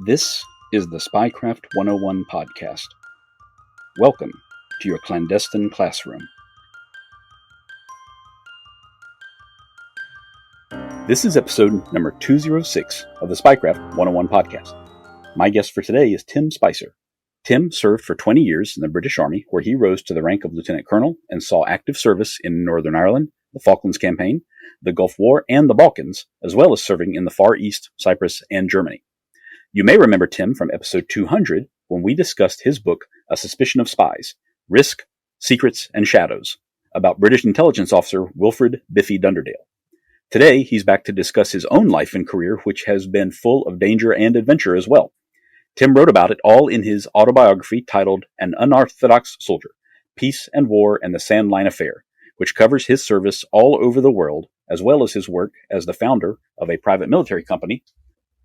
This is the Spycraft 101 podcast. Welcome to your clandestine classroom. This is episode number 206 of the Spycraft 101 podcast. My guest for today is Tim Spicer. Tim served for 20 years in the British Army, where he rose to the rank of Lieutenant Colonel and saw active service in Northern Ireland, the Falklands Campaign, the Gulf War, and the Balkans, as well as serving in the Far East, Cyprus, and Germany. You may remember Tim from episode 200 when we discussed his book, A Suspicion of Spies, Risk, Secrets, and Shadows, about British intelligence officer Wilfred Biffy Dunderdale. Today, he's back to discuss his own life and career, which has been full of danger and adventure as well. Tim wrote about it all in his autobiography titled An Unorthodox Soldier, Peace and War and the Sandline Affair, which covers his service all over the world, as well as his work as the founder of a private military company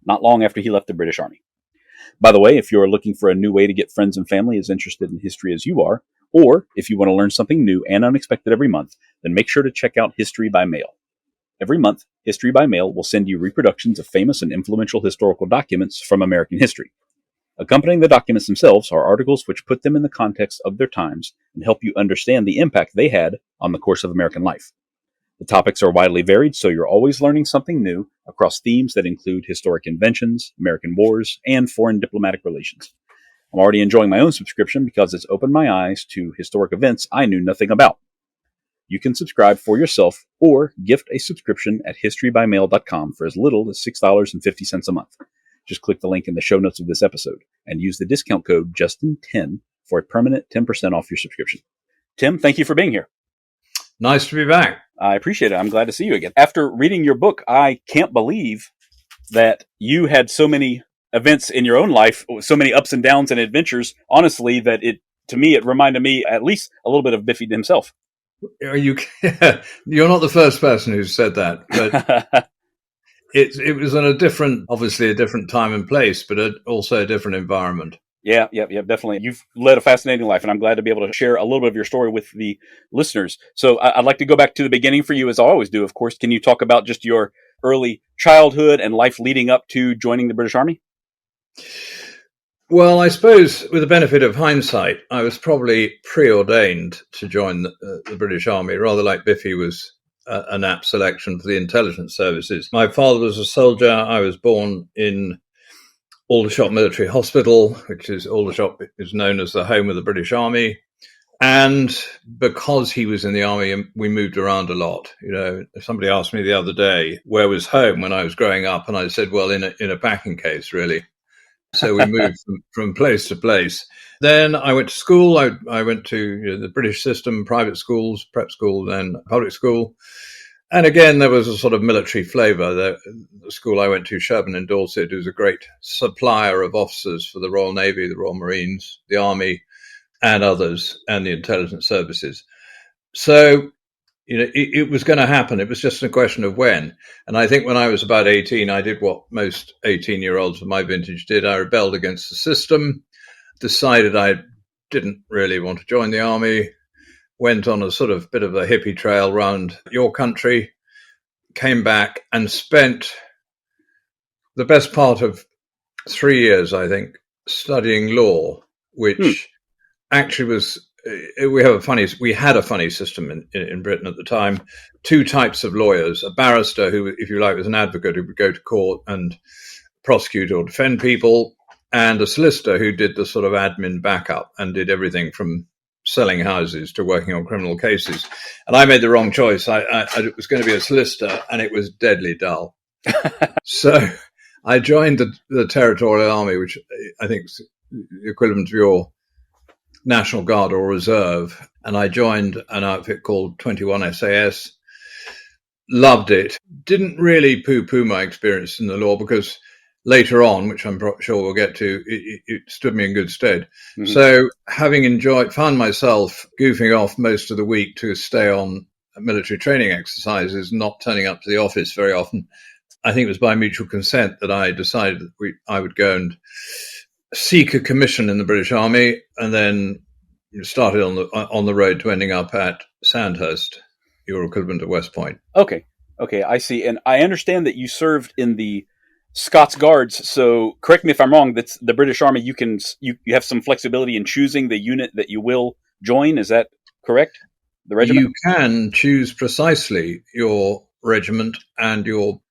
not long after he left the British Army. By the way, if you're looking for a new way to get friends and family as interested in history as you are, or if you want to learn something new and unexpected every month, then make sure to check out History by Mail. Every month, History by Mail will send you reproductions of famous and influential historical documents from American history. Accompanying the documents themselves are articles which put them in the context of their times and help you understand the impact they had on the course of American life. The topics are widely varied, so you're always learning something new across themes that include historic inventions, American wars, and foreign diplomatic relations. I'm already enjoying my own subscription because it's opened my eyes to historic events I knew nothing about. You can subscribe for yourself or gift a subscription at historybymail.com for as little as $6.50 a month. Just click the link in the show notes of this episode and use the discount code JUSTIN10 for a permanent 10% off your subscription. Tim, thank you for being here. Nice to be back. I appreciate it. I'm glad to see you again. After reading your book, I can't believe that you had so many events in your own life, so many ups and downs and adventures, honestly, that it reminded me at least a little bit of Biffy himself. You're not the first person who's said that, but it was in obviously a different time and place, but also a different environment. Yeah, definitely. You've led a fascinating life, and I'm glad to be able to share a little bit of your story with the listeners. So I'd like to go back to the beginning for you, as I always do, of course. Can you talk about just your early childhood and life leading up to joining the British Army? Well, I suppose with the benefit of hindsight, I was probably preordained to join the British Army, rather like Biffy was an apt selection for the intelligence services. My father was a soldier. I was born in Aldershot Military Hospital, which is Aldershot is known as the home of the British Army. And because he was in the army, we moved around a lot. You know, somebody asked me the other day, where was home when I was growing up? And I said, well, in a packing case, really. So we moved from place to place. Then I went to school. I went to the British system, private schools, prep school, then public school. And again, there was a sort of military flavour. The school I went to, Sherburn in Dorset, was a great supplier of officers for the Royal Navy, the Royal Marines, the Army, and others, and the intelligence services. So, it was going to happen. It was just a question of when. And I think when I was about 18, I did what most 18-year-olds of my vintage did. I rebelled against the system, decided I didn't really want to join the army, went on a sort of bit of a hippie trail around your country, came back and spent the best part of 3 years, I think, studying law, which actually was, we had a funny system in Britain at the time. Two types of lawyers, a barrister who, if you like, was an advocate who would go to court and prosecute or defend people, and a solicitor who did the sort of admin backup and did everything from selling houses to working on criminal cases. And I made the wrong choice. I was going to be a solicitor, and it was deadly dull. So I joined the Territorial Army, which I think is the equivalent to your National Guard or Reserve. And I joined an outfit called 21 SAS. Loved it. Didn't really poo-poo my experience in the law, because later on, which I'm sure we'll get to, it stood me in good stead. Mm-hmm. So having found myself goofing off most of the week to stay on military training exercises, not turning up to the office very often, I think it was by mutual consent that I decided that I would go and seek a commission in the British Army, and then started on the road to ending up at Sandhurst, your equivalent of West Point. Okay, I see. And I understand that you served in the Scots Guards. So correct me if I'm wrong. That's the British Army. You have some flexibility in choosing the unit that you will join. Is that correct? The regiment. You can choose precisely your regiment and your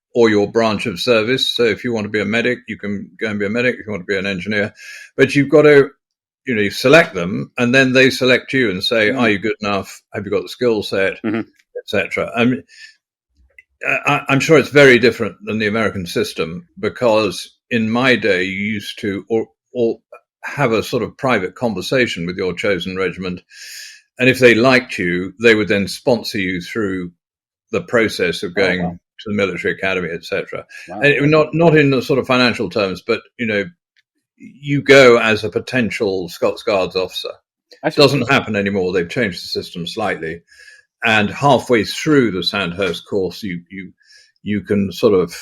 branch of service. So if you want to be a medic, you can go and be a medic. If you want to be an engineer, but you've got to, you select them, and then they select you and say, "Are you good enough? Have you got the skill set, etc." I'm sure it's very different than the American system, because in my day you used to or have a sort of private conversation with your chosen regiment, and if they liked you, they would then sponsor you through the process of going to the military academy, etc. Wow. And not in the sort of financial terms, but you go as a potential Scots Guards officer. It doesn't happen anymore. They've changed the system slightly. And halfway through the Sandhurst course, you can sort of,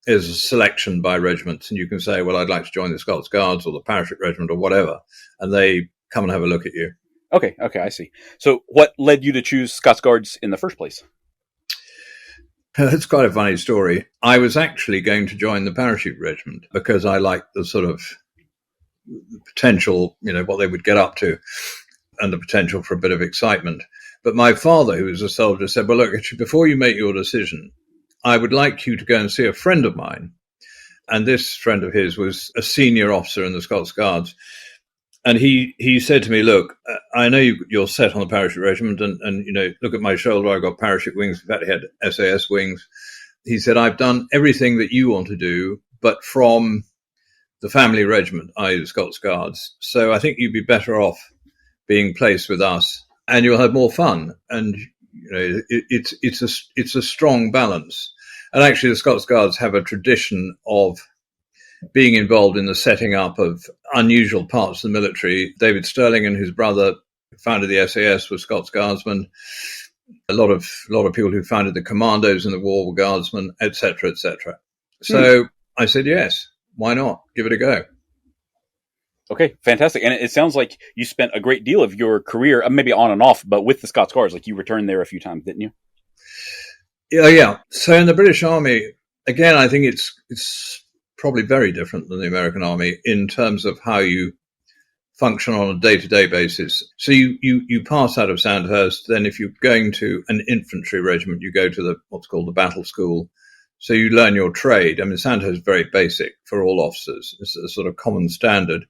there's a selection by regiments, and you can say, well, I'd like to join the Scots Guards or the Parachute Regiment or whatever, and they come and have a look at you. Okay, I see. So what led you to choose Scots Guards in the first place? It's quite a funny story. I was actually going to join the Parachute Regiment because I liked the sort of potential, what they would get up to, and the potential for a bit of excitement. But my father, who was a soldier, said, well, look, before you make your decision, I would like you to go and see a friend of mine. And this friend of his was a senior officer in the Scots Guards. And he said to me, look, I know you're set on the Parachute Regiment, and look at my shoulder, I've got parachute wings. In fact, he had SAS wings. He said, I've done everything that you want to do, but from the family regiment, i.e. the Scots Guards. So I think you'd be better off being placed with us, and you'll have more fun. And it's a strong balance. And actually, the Scots Guards have a tradition of being involved in the setting up of unusual parts of the military. David Stirling and his brother founded the SAS, were Scots Guardsmen. A lot of people who founded the commandos in the war were Guardsmen, etc., etc. So I said, yes, why not? Give it a go. Okay, fantastic. And it sounds like you spent a great deal of your career, maybe on and off, but with the Scots Guards. Like, you returned there a few times, didn't you? Yeah. So in the British Army, again, I think it's probably very different than the American Army in terms of how you function on a day-to-day basis. So you pass out of Sandhurst, then if you're going to an infantry regiment, you go to what's called the battle school. So you learn your trade. I mean, Sandhurst is very basic for all officers. It's a sort of common standard.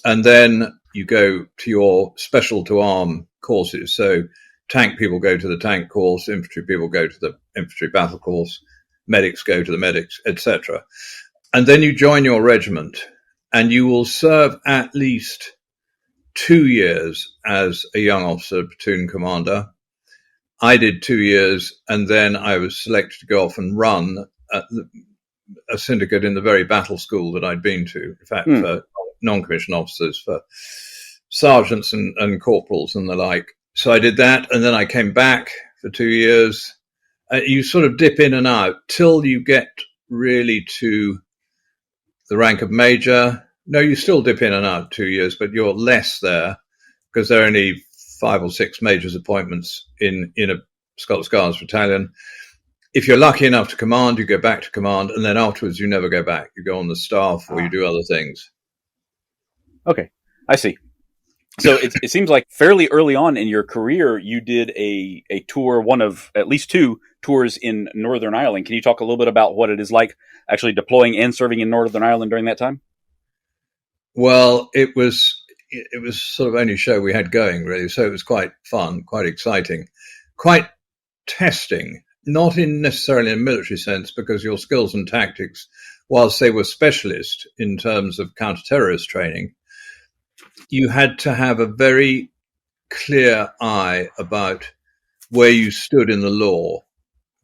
And then you go to your special to arm courses. So tank people go to the tank course, infantry people go to the infantry battle course, medics go to the medics, etc. And then you join your regiment, and you will serve at least 2 years as a young officer, platoon commander. I did 2 years, and then I was selected to go off and run a syndicate in the very battle school that I'd been to. In fact, for non-commissioned officers, for sergeants and corporals and the like. So I did that, and then I came back for 2 years. You sort of dip in and out till you get really to the rank of major. No, you still dip in and out 2 years, but you're less there because there are only 5 or 6 majors appointments in a Scots Guards battalion. If you're lucky enough to command, you go back to command, and then afterwards you never go back. You go on the staff or you do other things. Okay, I see. So it seems like fairly early on in your career, you did a tour, one of at least 2 tours in Northern Ireland. Can you talk a little bit about what it is like actually deploying and serving in Northern Ireland during that time? Well, it was sort of only show we had going, really. So it was quite fun, quite exciting, quite testing, not in necessarily a military sense, because your skills and tactics, whilst they were specialist in terms of counter-terrorist training, you had to have a very clear eye about where you stood in the law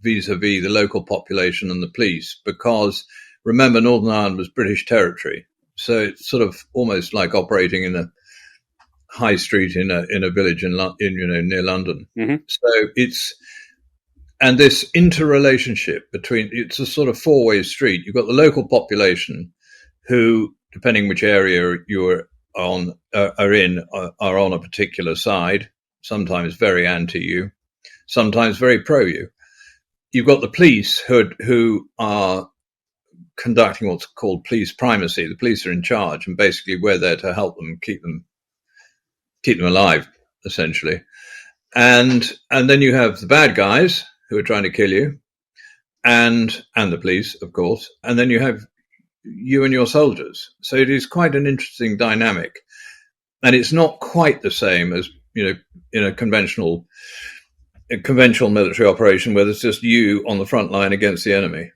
vis-a-vis the local population and the police, because remember, Northern Ireland was British territory. So it's sort of almost like operating in a high street in a village near London. Mm-hmm. So and this interrelationship between, it's a sort of 4-way street. You've got the local population who, depending which area you're on, are on a particular side, sometimes very anti you, sometimes very pro you. You've got the police who are conducting what's called police primacy. The police are in charge, and basically we're there to help them keep them alive, essentially. And then you have the bad guys who are trying to kill you, and the police, of course, and then you have you and your soldiers. So it is quite an interesting dynamic, and it's not quite the same as, in a conventional military operation where there's just you on the front line against the enemy.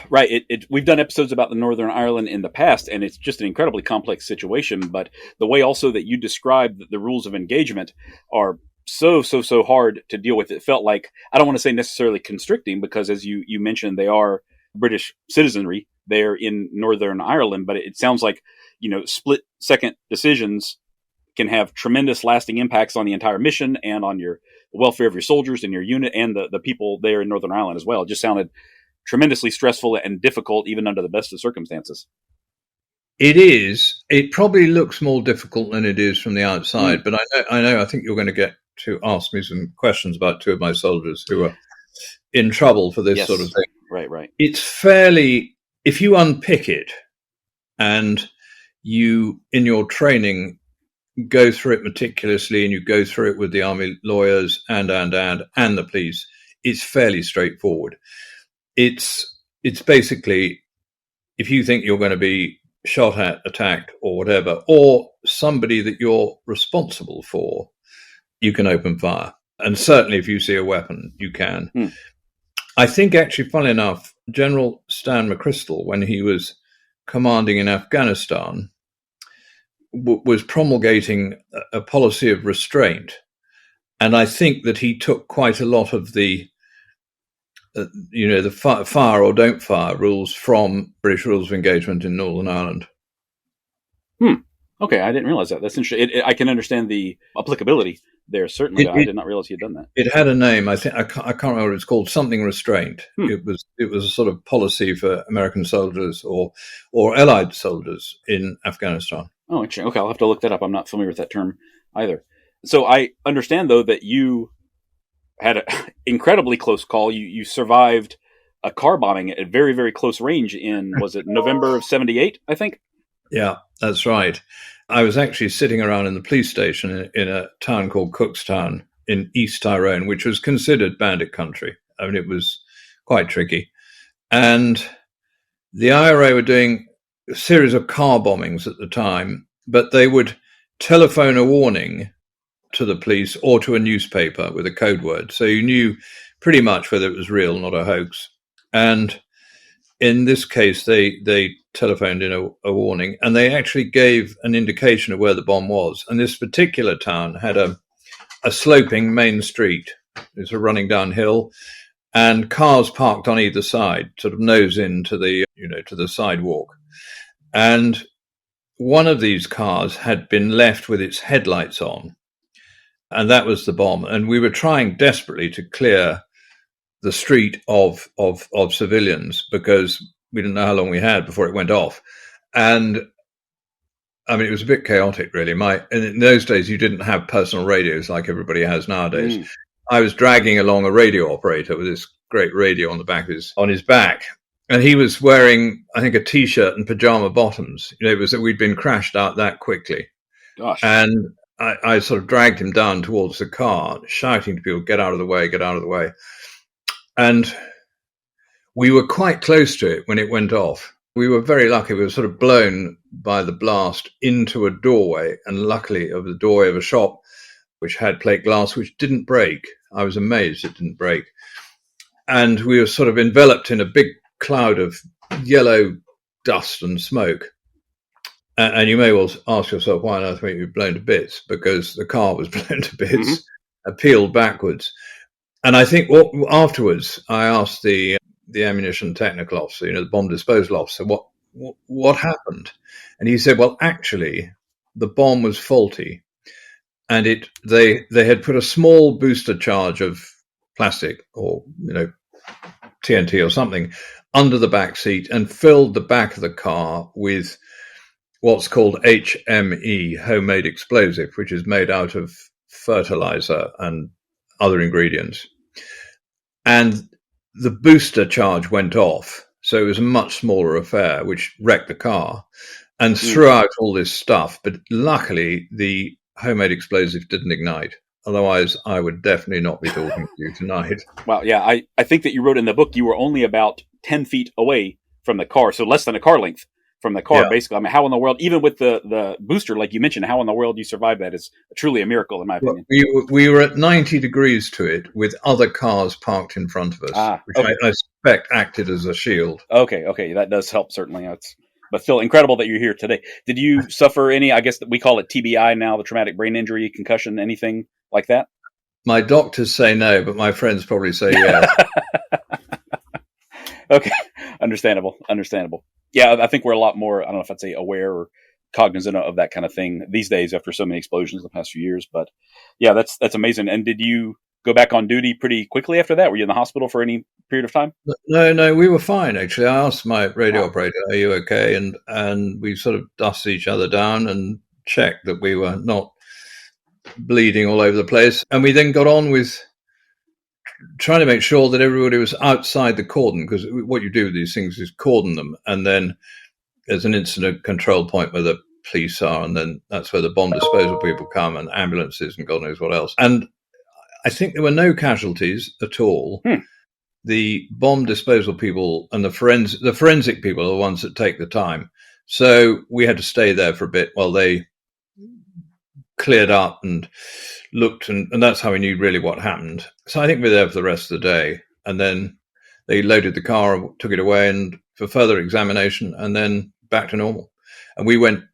Right. We've done episodes about the Northern Ireland in the past, and it's just an incredibly complex situation. But the way also that you describe the rules of engagement are so hard to deal with. It felt like, I don't want to say necessarily constricting, because as you mentioned, they are British citizenry there in Northern Ireland, but it sounds like, split second decisions can have tremendous lasting impacts on the entire mission and on the welfare of your soldiers and your unit and the people there in Northern Ireland as well. It just sounded tremendously stressful and difficult, even under the best of circumstances. It is. It probably looks more difficult than it is from the outside, but I think you're going to get to ask me some questions about two of my soldiers who are in trouble for this sort of thing. Right. It's fairly, if you unpick it and you, in your training, go through it meticulously and you go through it with the army lawyers and the police, it's fairly straightforward. It's basically, if you think you're going to be shot at, attacked, or whatever, or somebody that you're responsible for, you can open fire. And certainly if you see a weapon, you can. I think, actually, funnily enough, General Stan McChrystal, when he was commanding in Afghanistan, was promulgating a policy of restraint. And I think that he took quite a lot of the fire or don't fire rules from British rules of engagement in Northern Ireland. Okay, I didn't realize that. That's interesting. I can understand the applicability there. Certainly, I did not realize he had done that. It had a name. I think I can't remember what it's called. Something restraint. It was a sort of policy for American soldiers or Allied soldiers in Afghanistan. Oh, interesting. Okay, I'll have to look that up. I'm not familiar with that term either. So I understand, though, that you had an incredibly close call. You survived a car bombing at very, very close range in, was it November of 78, I think? Yeah, that's right. I was actually sitting around in the police station in a town called Cookstown in East Tyrone, which was considered bandit country. I mean, it was quite tricky. And the IRA were doing a series of car bombings at the time, but they would telephone a warning to the police or to a newspaper with a code word. So you knew pretty much whether it was real, not a hoax. And in this case, they telephoned in a warning, and they actually gave an indication of where the bomb was. And this particular town had a sloping main street. It was running downhill, and cars parked on either side, sort of nose into the to the sidewalk. And one of these cars had been left with its headlights on, and that was the bomb. And we were trying desperately to clear the street of civilians because we didn't know how long we had before it went off. And I mean, it was a bit chaotic, really. And in those days, you didn't have personal radios like everybody has nowadays. I was dragging along a radio operator with this great radio on his back. And he was wearing, I think, a T-shirt and pajama bottoms. It was that we'd been crashed out that quickly. Gosh. And I sort of dragged him down towards the car, shouting to people, get out of the way, get out of the way. And we were quite close to it when it went off. We were very lucky. We were sort of blown by the blast into a doorway, and luckily of the doorway of a shop which had plate glass, which didn't break. I was amazed it didn't break. And we were sort of enveloped in a big cloud of yellow dust and smoke. And you may well ask yourself, why on earth were you blown to bits? Because the car was blown to bits, peeled backwards. And I think afterwards, I asked the ammunition technical officer, the bomb disposal officer, what happened? And he said, well, actually, the bomb was faulty, and they had put a small booster charge of plastic or TNT or something under the back seat and filled the back of the car with what's called HME, homemade explosive, which is made out of fertilizer and other ingredients. And the booster charge went off, So it was a much smaller affair, which wrecked the car and threw out all this stuff. But luckily, the homemade explosive didn't ignite. Otherwise, I would definitely not be talking to you tonight. Wow, yeah, I think that you wrote in the book you were only about 10 feet away from the car, so less than a car length from the car, basically. I mean, how in the world, even with the booster, like you mentioned, how in the world you survived that is truly a miracle, in my opinion. We were at 90 degrees to it with other cars parked in front of us, which I suspect acted as a shield. Okay, that does help, certainly. But still, incredible that you're here today. Did you suffer any, I guess we call it TBI now, the traumatic brain injury, concussion, anything like that? My doctors say no, but my friends probably say yes. Okay, understandable. Yeah, I think we're a lot more, I don't know if I'd say aware or cognizant of that kind of thing these days after so many explosions the past few years. But yeah, that's amazing. And did you go back on duty pretty quickly after that? Were you in the hospital for any period of time? No, we were fine, actually. I asked my radio operator, are you okay? And we sort of dusted each other down and checked that we were not bleeding all over the place. And we then got on with trying to make sure that everybody was outside the cordon, because what you do with these things is cordon them, and then there's an incident control point where the police are, and then that's where the bomb disposal people come, and ambulances, and God knows what else. And I think there were no casualties at all. The bomb disposal people and the forensic people are the ones that take the time. So we had to stay there for a bit while they cleared up and looked, and that's how we knew really what happened. So I think we were there for the rest of the day, and then they loaded the car, took it away, and for further examination, and then back to normal. And we went,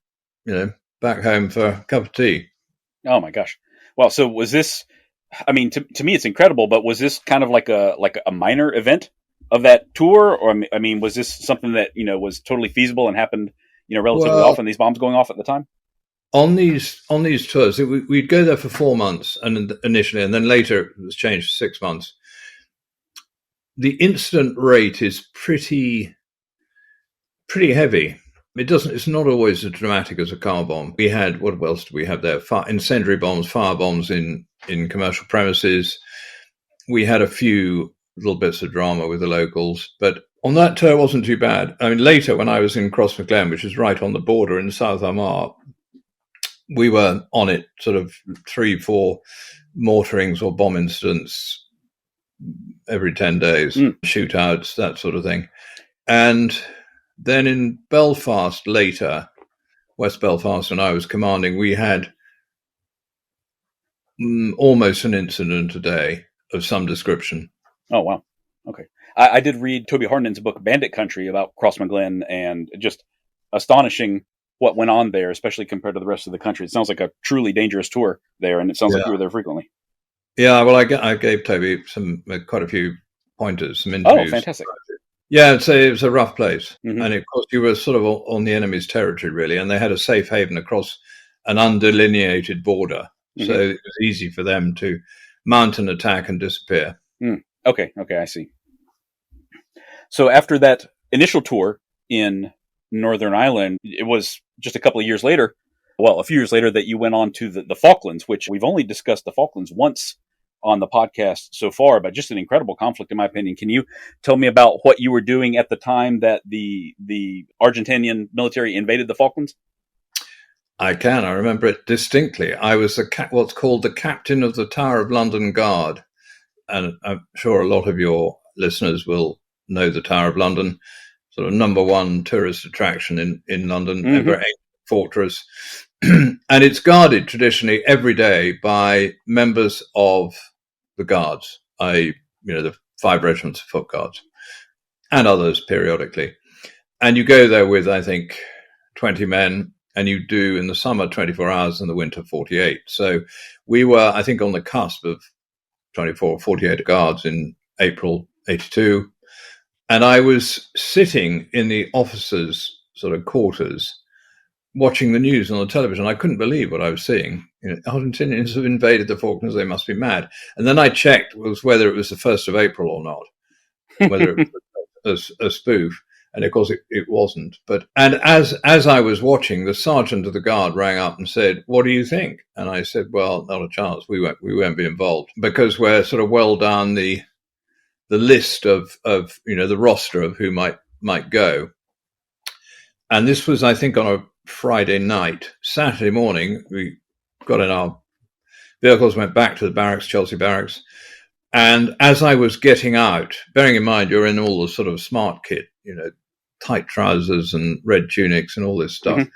back home for a cup of tea. Oh my gosh! Well, so was this? I mean, to me, it's incredible. But was this kind of like a minor event of that tour, or I mean, was this something that was totally feasible and happened, relatively often? These bombs going off at the time. On these tours, we'd go there for 4 months, and initially, and then later it was changed to 6 months. The incident rate is pretty heavy. It's not always as dramatic as a car bomb. We had, what else did we have there? Incendiary bombs, fire bombs in commercial premises. We had a few little bits of drama with the locals, but on that tour it wasn't too bad. I mean, later when I was in Crossmaglen, which is right on the border in South Armagh, we were on it sort of 3-4 mortarings or bomb incidents every 10 days, shootouts, that sort of thing. And then in Belfast later, West Belfast, when I was commanding, we had almost an incident a day of some description. Oh, wow. Okay. I did read Toby Harden's book, Bandit Country, about Crossmaglen, and just astonishing what went on there, especially compared to the rest of the country. It sounds like a truly dangerous tour there, and it sounds like you were there frequently. Yeah, well, I gave Toby quite a few pointers, some interviews. Oh, fantastic. Yeah, it was a rough place. Mm-hmm. And of course, you were sort of on the enemy's territory, really, and they had a safe haven across an undelineated border. Mm-hmm. So it was easy for them to mount an attack and disappear. Okay, I see. So after that initial tour in Northern Ireland, it was just a few years later, that you went on to the Falklands, which we've only discussed the Falklands once on the podcast so far, but just an incredible conflict, in my opinion. Can you tell me about what you were doing at the time that the Argentinian military invaded the Falklands? I can. I remember it distinctly. I was what's called the captain of the Tower of London Guard, and I'm sure a lot of your listeners will know the Tower of London, sort of number one tourist attraction in London, a very ancient fortress. And it's guarded traditionally every day by members of the guards, the 5 regiments of foot guards, and others periodically. And you go there with, I think, 20 men, and you do in the summer 24 hours, in the winter 48. So we were, I think, on the cusp of 24 or 48 guards in April 82. And I was sitting in the officers' sort of quarters watching the news on the television. I couldn't believe what I was seeing. Argentinians have invaded the Falklands. They must be mad. And then I checked whether it was the 1st of April or not, whether it was a spoof. And of course it wasn't. And as I was watching, the sergeant of the guard rang up and said, "What do you think?" And I said, "Well, not a chance. We won't be involved, because we're sort of well down the list of the roster of who might might go. And this was, I think, on a Friday night. Saturday morning, we got in our vehicles, went back to the barracks, Chelsea barracks. And as I was getting out, bearing in mind you're in all the sort of smart kit, tight trousers and red tunics and all this stuff,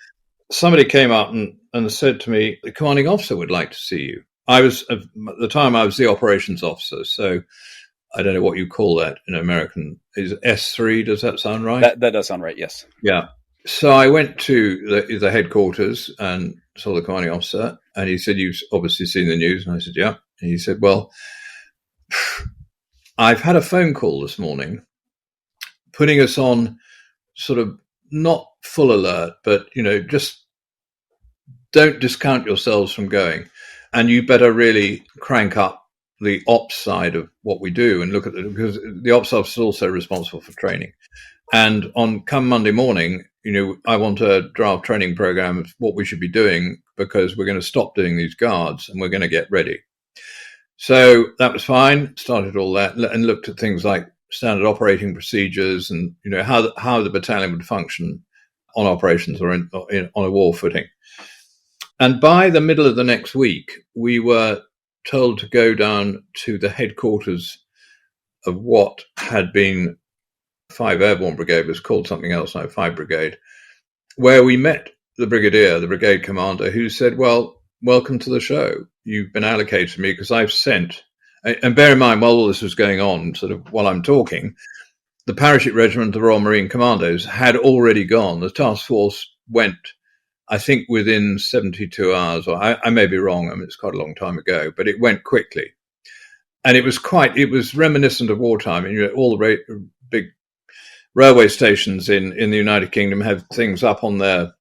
somebody came up and said to me, the commanding officer would like to see you. At the time, I was the operations officer, so I don't know what you call that in American. Is S3, does that sound right? That does sound right, yes. Yeah. So I went to the headquarters and saw the commanding officer, and he said, you've obviously seen the news. And I said, yeah. And he said, well, I've had a phone call this morning putting us on sort of not full alert, but, just don't discount yourselves from going. And you better really crank up the ops side of what we do and look at it, because the ops officer is also responsible for training. And come Monday morning, I want a draft training program of what we should be doing, because we're going to stop doing these guards and we're going to get ready. So that was fine. Started all that and looked at things like standard operating procedures and, how the battalion would function on operations or on a war footing. And by the middle of the next week, we were told to go down to the headquarters of what had been 5 Airborne Brigade, was called something else now, 5 Brigade, where we met the brigadier, the brigade commander, who said, well, welcome to the show. You've been allocated to me because I've sent, and bear in mind, while all this was going on, sort of while I'm talking, the parachute regiment, the Royal Marine Commandos, had already gone. The task force went, I think, within 72 hours, or I may be wrong. I mean, it's quite a long time ago, but it went quickly. And it was reminiscent of wartime. And all the big railway stations in the United Kingdom have things up on their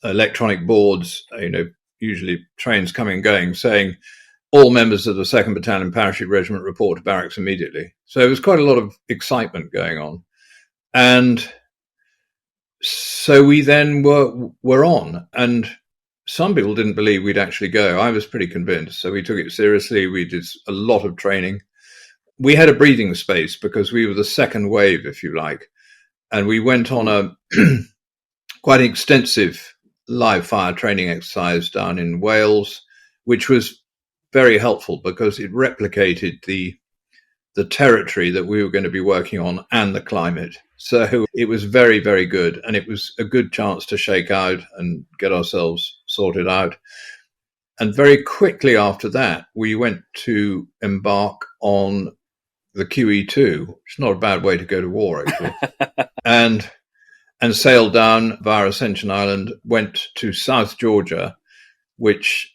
electronic boards, usually trains coming and going, saying all members of the 2nd Battalion Parachute Regiment report to barracks immediately. So there was quite a lot of excitement going on. And so we then were on, and some people didn't believe we'd actually go. I was pretty convinced. So we took it seriously. We did a lot of training. We had a breathing space because we were the second wave, if you like. And we went on a quite extensive live fire training exercise down in Wales, which was very helpful because it replicated the territory that we were going to be working on and the climate. So it was very, very good. And it was a good chance to shake out and get ourselves sorted out. And very quickly after that, we went to embark on the QE2, which is not a bad way to go to war, actually, and sailed down via Ascension Island, went to South Georgia, which,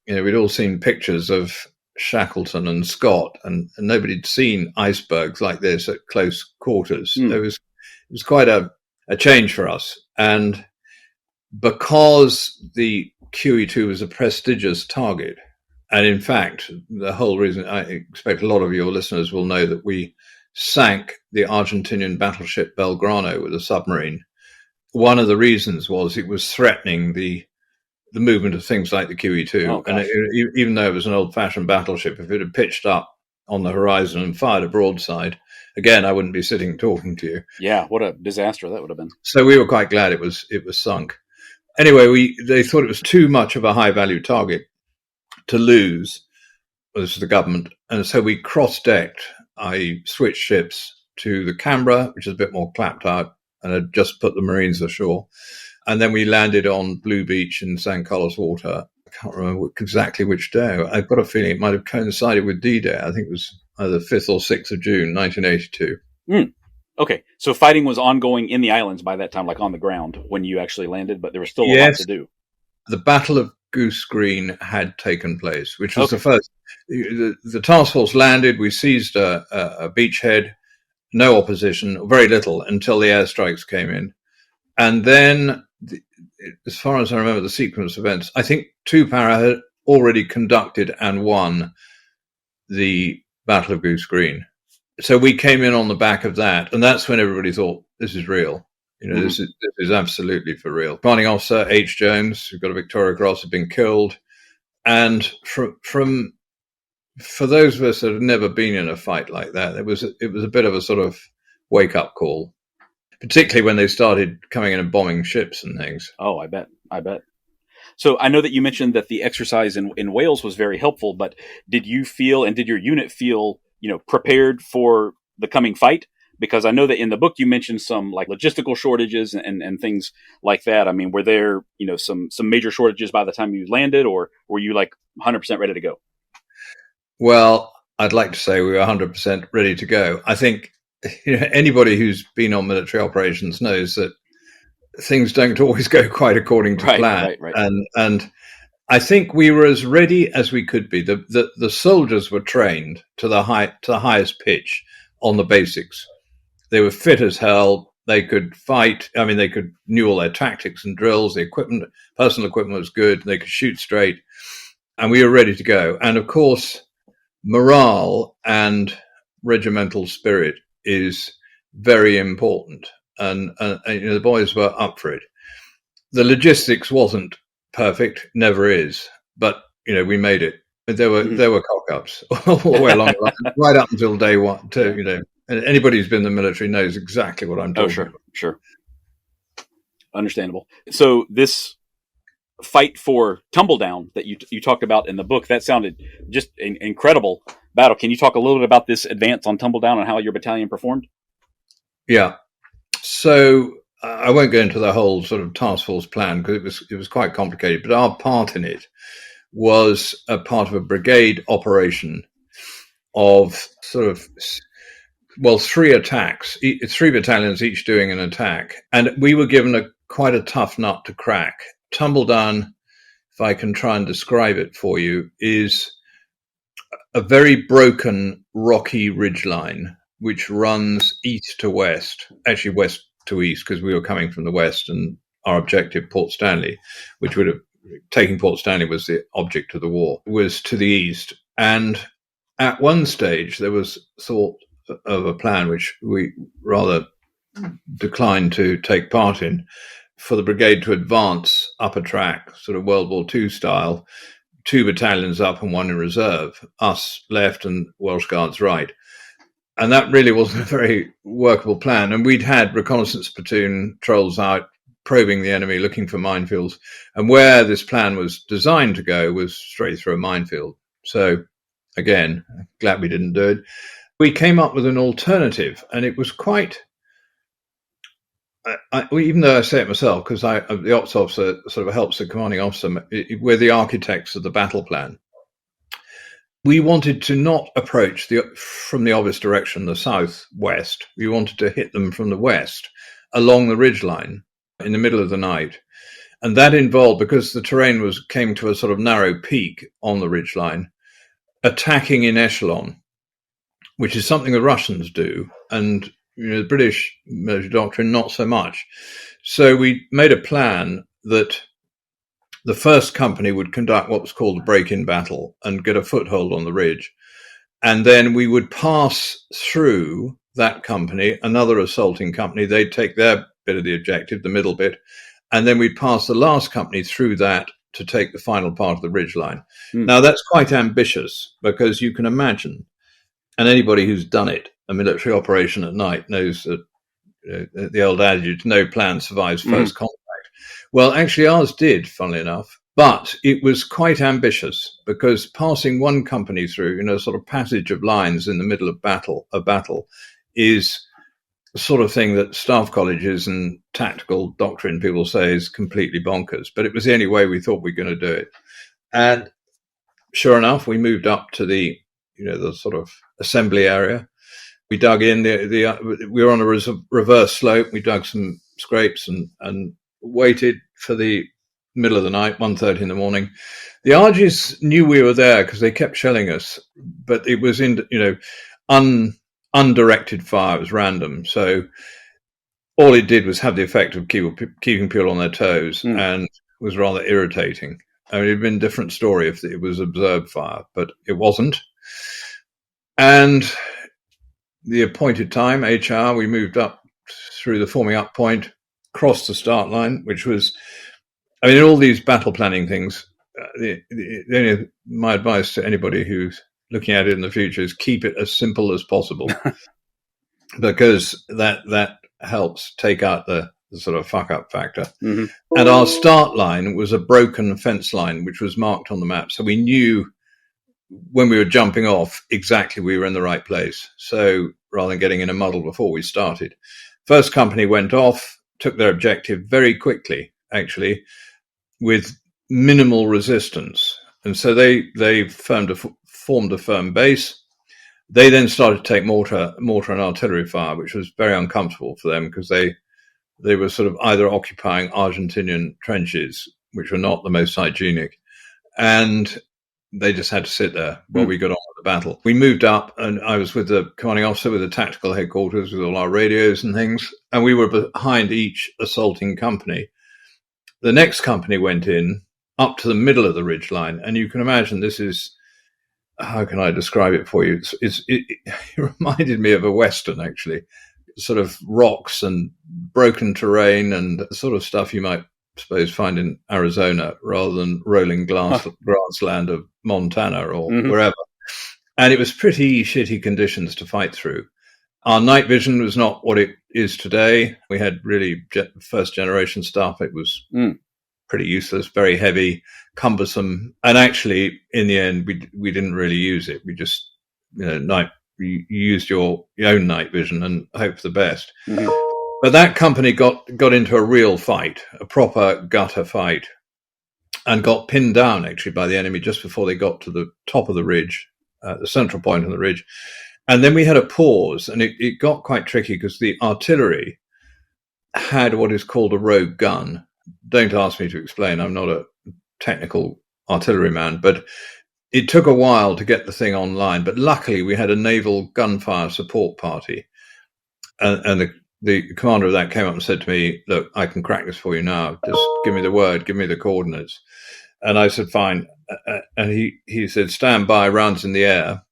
we'd all seen pictures of Shackleton and Scott, and nobody'd seen icebergs like this at close quarters. It was quite a change for us. And because the QE2 was a prestigious target, and in fact, the whole reason, I expect a lot of your listeners will know that we sank the Argentinian battleship Belgrano with a submarine. One of the reasons was it was threatening the movement of things like the QE2. Oh, and even though it was an old-fashioned battleship, if it had pitched up on the horizon and fired a broadside, again, I wouldn't be sitting talking to you. Yeah, what a disaster that would have been. So we were quite glad it was sunk. Anyway, they thought it was too much of a high-value target to lose. Well, this was the government. And so we cross-decked. I switched ships to the Canberra, which is a bit more clapped out, and had just put the Marines ashore. And then we landed on Blue Beach in St. Carlos Water. I can't remember exactly which day. I've got a feeling it might have coincided with D-Day. I think it was either 5th or 6th of June, 1982. Okay, so fighting was ongoing in the islands by that time, like on the ground when you actually landed, but there was still a lot to do. The Battle of Goose Green had taken place, which was the first. The task force landed. We seized a beachhead, no opposition, very little, until the airstrikes came in. And then, as far as I remember the sequence of events, I think 2 Para had already conducted and won the Battle of Goose Green. So we came in on the back of that, and that's when everybody thought, this is real. This is absolutely for real. Commanding officer H. Jones, who got a Victoria Cross, had been killed. And for those of us that have never been in a fight like that, it was a bit of a sort of wake-up call. particularly when they started coming in and bombing ships and things. Oh, I bet. So I know that you mentioned that the exercise in Wales was very helpful, but did you feel, and did your unit feel, prepared for the coming fight? Because I know that in the book you mentioned some like logistical shortages and things like that. I mean, were there, some major shortages by the time you landed, or were you like 100% ready to go? Well, I'd like to say we were 100% ready to go. I think anybody who's been on military operations knows that things don't always go quite according to plan. Right. And I think we were as ready as we could be. The soldiers were trained to the highest pitch on the basics. They were fit as hell. They could fight. I mean, they knew all their tactics and drills. The personal equipment was good. They could shoot straight, and we were ready to go. And of course, morale and regimental spirit is very important. And the boys were up for it. The logistics wasn't perfect, never is, but we made it. There were cock-ups all the way along the line, right up until day one. And anybody who's been in the military knows exactly what I'm talking about. Sure, understandable. So this fight for Tumbledown that you talked about in the book, that sounded just an incredible battle. Can you talk a little bit about this advance on Tumbledown and how your battalion performed? Yeah. So I won't go into the whole sort of task force plan because it was quite complicated, but our part in it was a part of a brigade operation of sort of, three attacks, three battalions each doing an attack. And we were given quite a tough nut to crack. Tumbledown, if I can try and describe it for you, is a very broken, rocky ridgeline which runs east to west, actually west to east, because we were coming from the west, and our objective, Port Stanley, which would have taking Port Stanley was the object of the war, was to the east. And at one stage, there was thought of a plan which we rather declined to take part in, for the brigade to advance up a track, sort of World War II style, 2 battalions up and 1 in reserve, us left and Welsh Guards right. And that really wasn't a very workable plan. And we'd had reconnaissance platoon trolls out, probing the enemy, looking for minefields. And where this plan was designed to go was straight through a minefield. So, again, glad we didn't do it. We came up with an alternative, and it was quite... even though I say it myself, because the ops officer sort of helps the commanding officer, we're the architects of the battle plan. We wanted to not approach from the obvious direction, the southwest. We wanted to hit them from the west along the ridgeline in the middle of the night. And that involved, because the terrain came to a sort of narrow peak on the ridgeline, attacking in echelon, which is something the Russians do. And the British military doctrine, not so much. So we made a plan that the first company would conduct what was called a break-in battle and get a foothold on the ridge. And then we would pass through that company, another assaulting company. They'd take their bit of the objective, the middle bit, and then we'd pass the last company through that to take the final part of the ridgeline. Now, that's quite ambitious, because you can imagine, and anybody who's done it, a military operation at night, knows that the old adage, no plan survives first contact. Well, actually ours did, funnily enough, but it was quite ambitious, because passing one company through, sort of passage of lines in the middle of a battle is the sort of thing that staff colleges and tactical doctrine people say is completely bonkers. But it was the only way we thought we were going to do it. And sure enough, we moved up to the sort of assembly area. We dug in. We were on a reverse slope. We dug some scrapes and waited for the middle of the night, 1:30 in the morning. The Aegis knew we were there because they kept shelling us, but it was undirected fire. It was random. So all it did was have the effect of keeping people on their toes, and was rather irritating. I mean, it'd been a different story if it was observed fire, but it wasn't. And the appointed time, HR, we moved up through the forming up point, crossed the start line, which was, in all these battle planning things, my advice to anybody who's looking at it in the future is keep it as simple as possible, because that helps take out the sort of fuck up factor. Mm-hmm. And our start line was a broken fence line, which was marked on the map. So we knew when we were jumping off exactly we were in the right place. So rather than getting in a muddle before we started, first company went off, took their objective very quickly, actually, with minimal resistance. And so they formed a firm base. They then started to take mortar and artillery fire, which was very uncomfortable for them because they were sort of either occupying Argentinian trenches, which were not the most hygienic, and they just had to sit there while we got on with the battle. We moved up, and I was with the commanding officer with the tactical headquarters with all our radios and things, and we were behind each assaulting company. The next company went in up to the middle of the ridge line, and you can imagine this is, how can I describe it for you? It reminded me of a Western, actually. Sort of rocks and broken terrain and the sort of stuff you might suppose find in Arizona rather than rolling grassland of Montana or wherever. And it was pretty shitty conditions to fight through. Our night vision was not what it is today. We had really first generation stuff. It was pretty useless, very heavy, cumbersome. And actually, in the end, we didn't really use it. We just, you used your own night vision and hope for the best. Mm-hmm. But that company got into a real fight, a proper gutter fight, and got pinned down, actually, by the enemy just before they got to the top of the ridge, the central point on the ridge. And then we had a pause, and it got quite tricky because the artillery had what is called a rogue gun. Don't ask me to explain. I'm not a technical artilleryman, but it took a while to get the thing online, but luckily we had a naval gunfire support party. And the commander of that came up and said to me, look, I can crack this for you now. Just give me the word, give me the coordinates. And I said, fine. And he said, stand by, rounds in the air.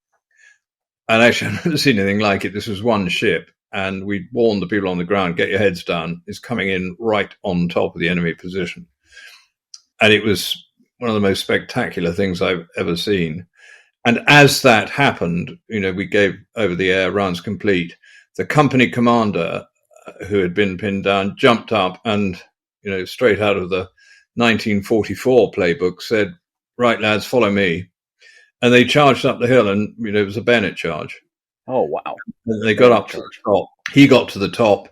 And actually, I've never seen anything like it. This was one ship. And we warned the people on the ground, get your heads down. It's coming in right on top of the enemy position. And it was one of the most spectacular things I've ever seen. And as that happened, we gave over the air rounds complete. The company commander, who had been pinned down, jumped up and, straight out of the 1944 playbook, said, right, lads, follow me. And they charged up the hill, and, it was a bayonet charge. Oh, wow. And they got up to the top. He got to the top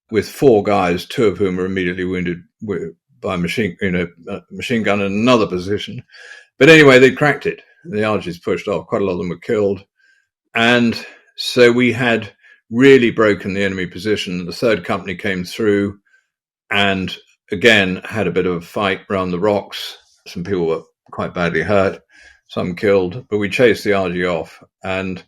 with 4 guys, 2 of whom were immediately wounded by a machine gun in another position. But anyway, they cracked it. The Aegis pushed off. Quite a lot of them were killed. And so we had really broken the enemy position. The 3rd company came through and again had a bit of a fight around the rocks. Some people were quite badly hurt, some killed, but we chased the Aegis off. And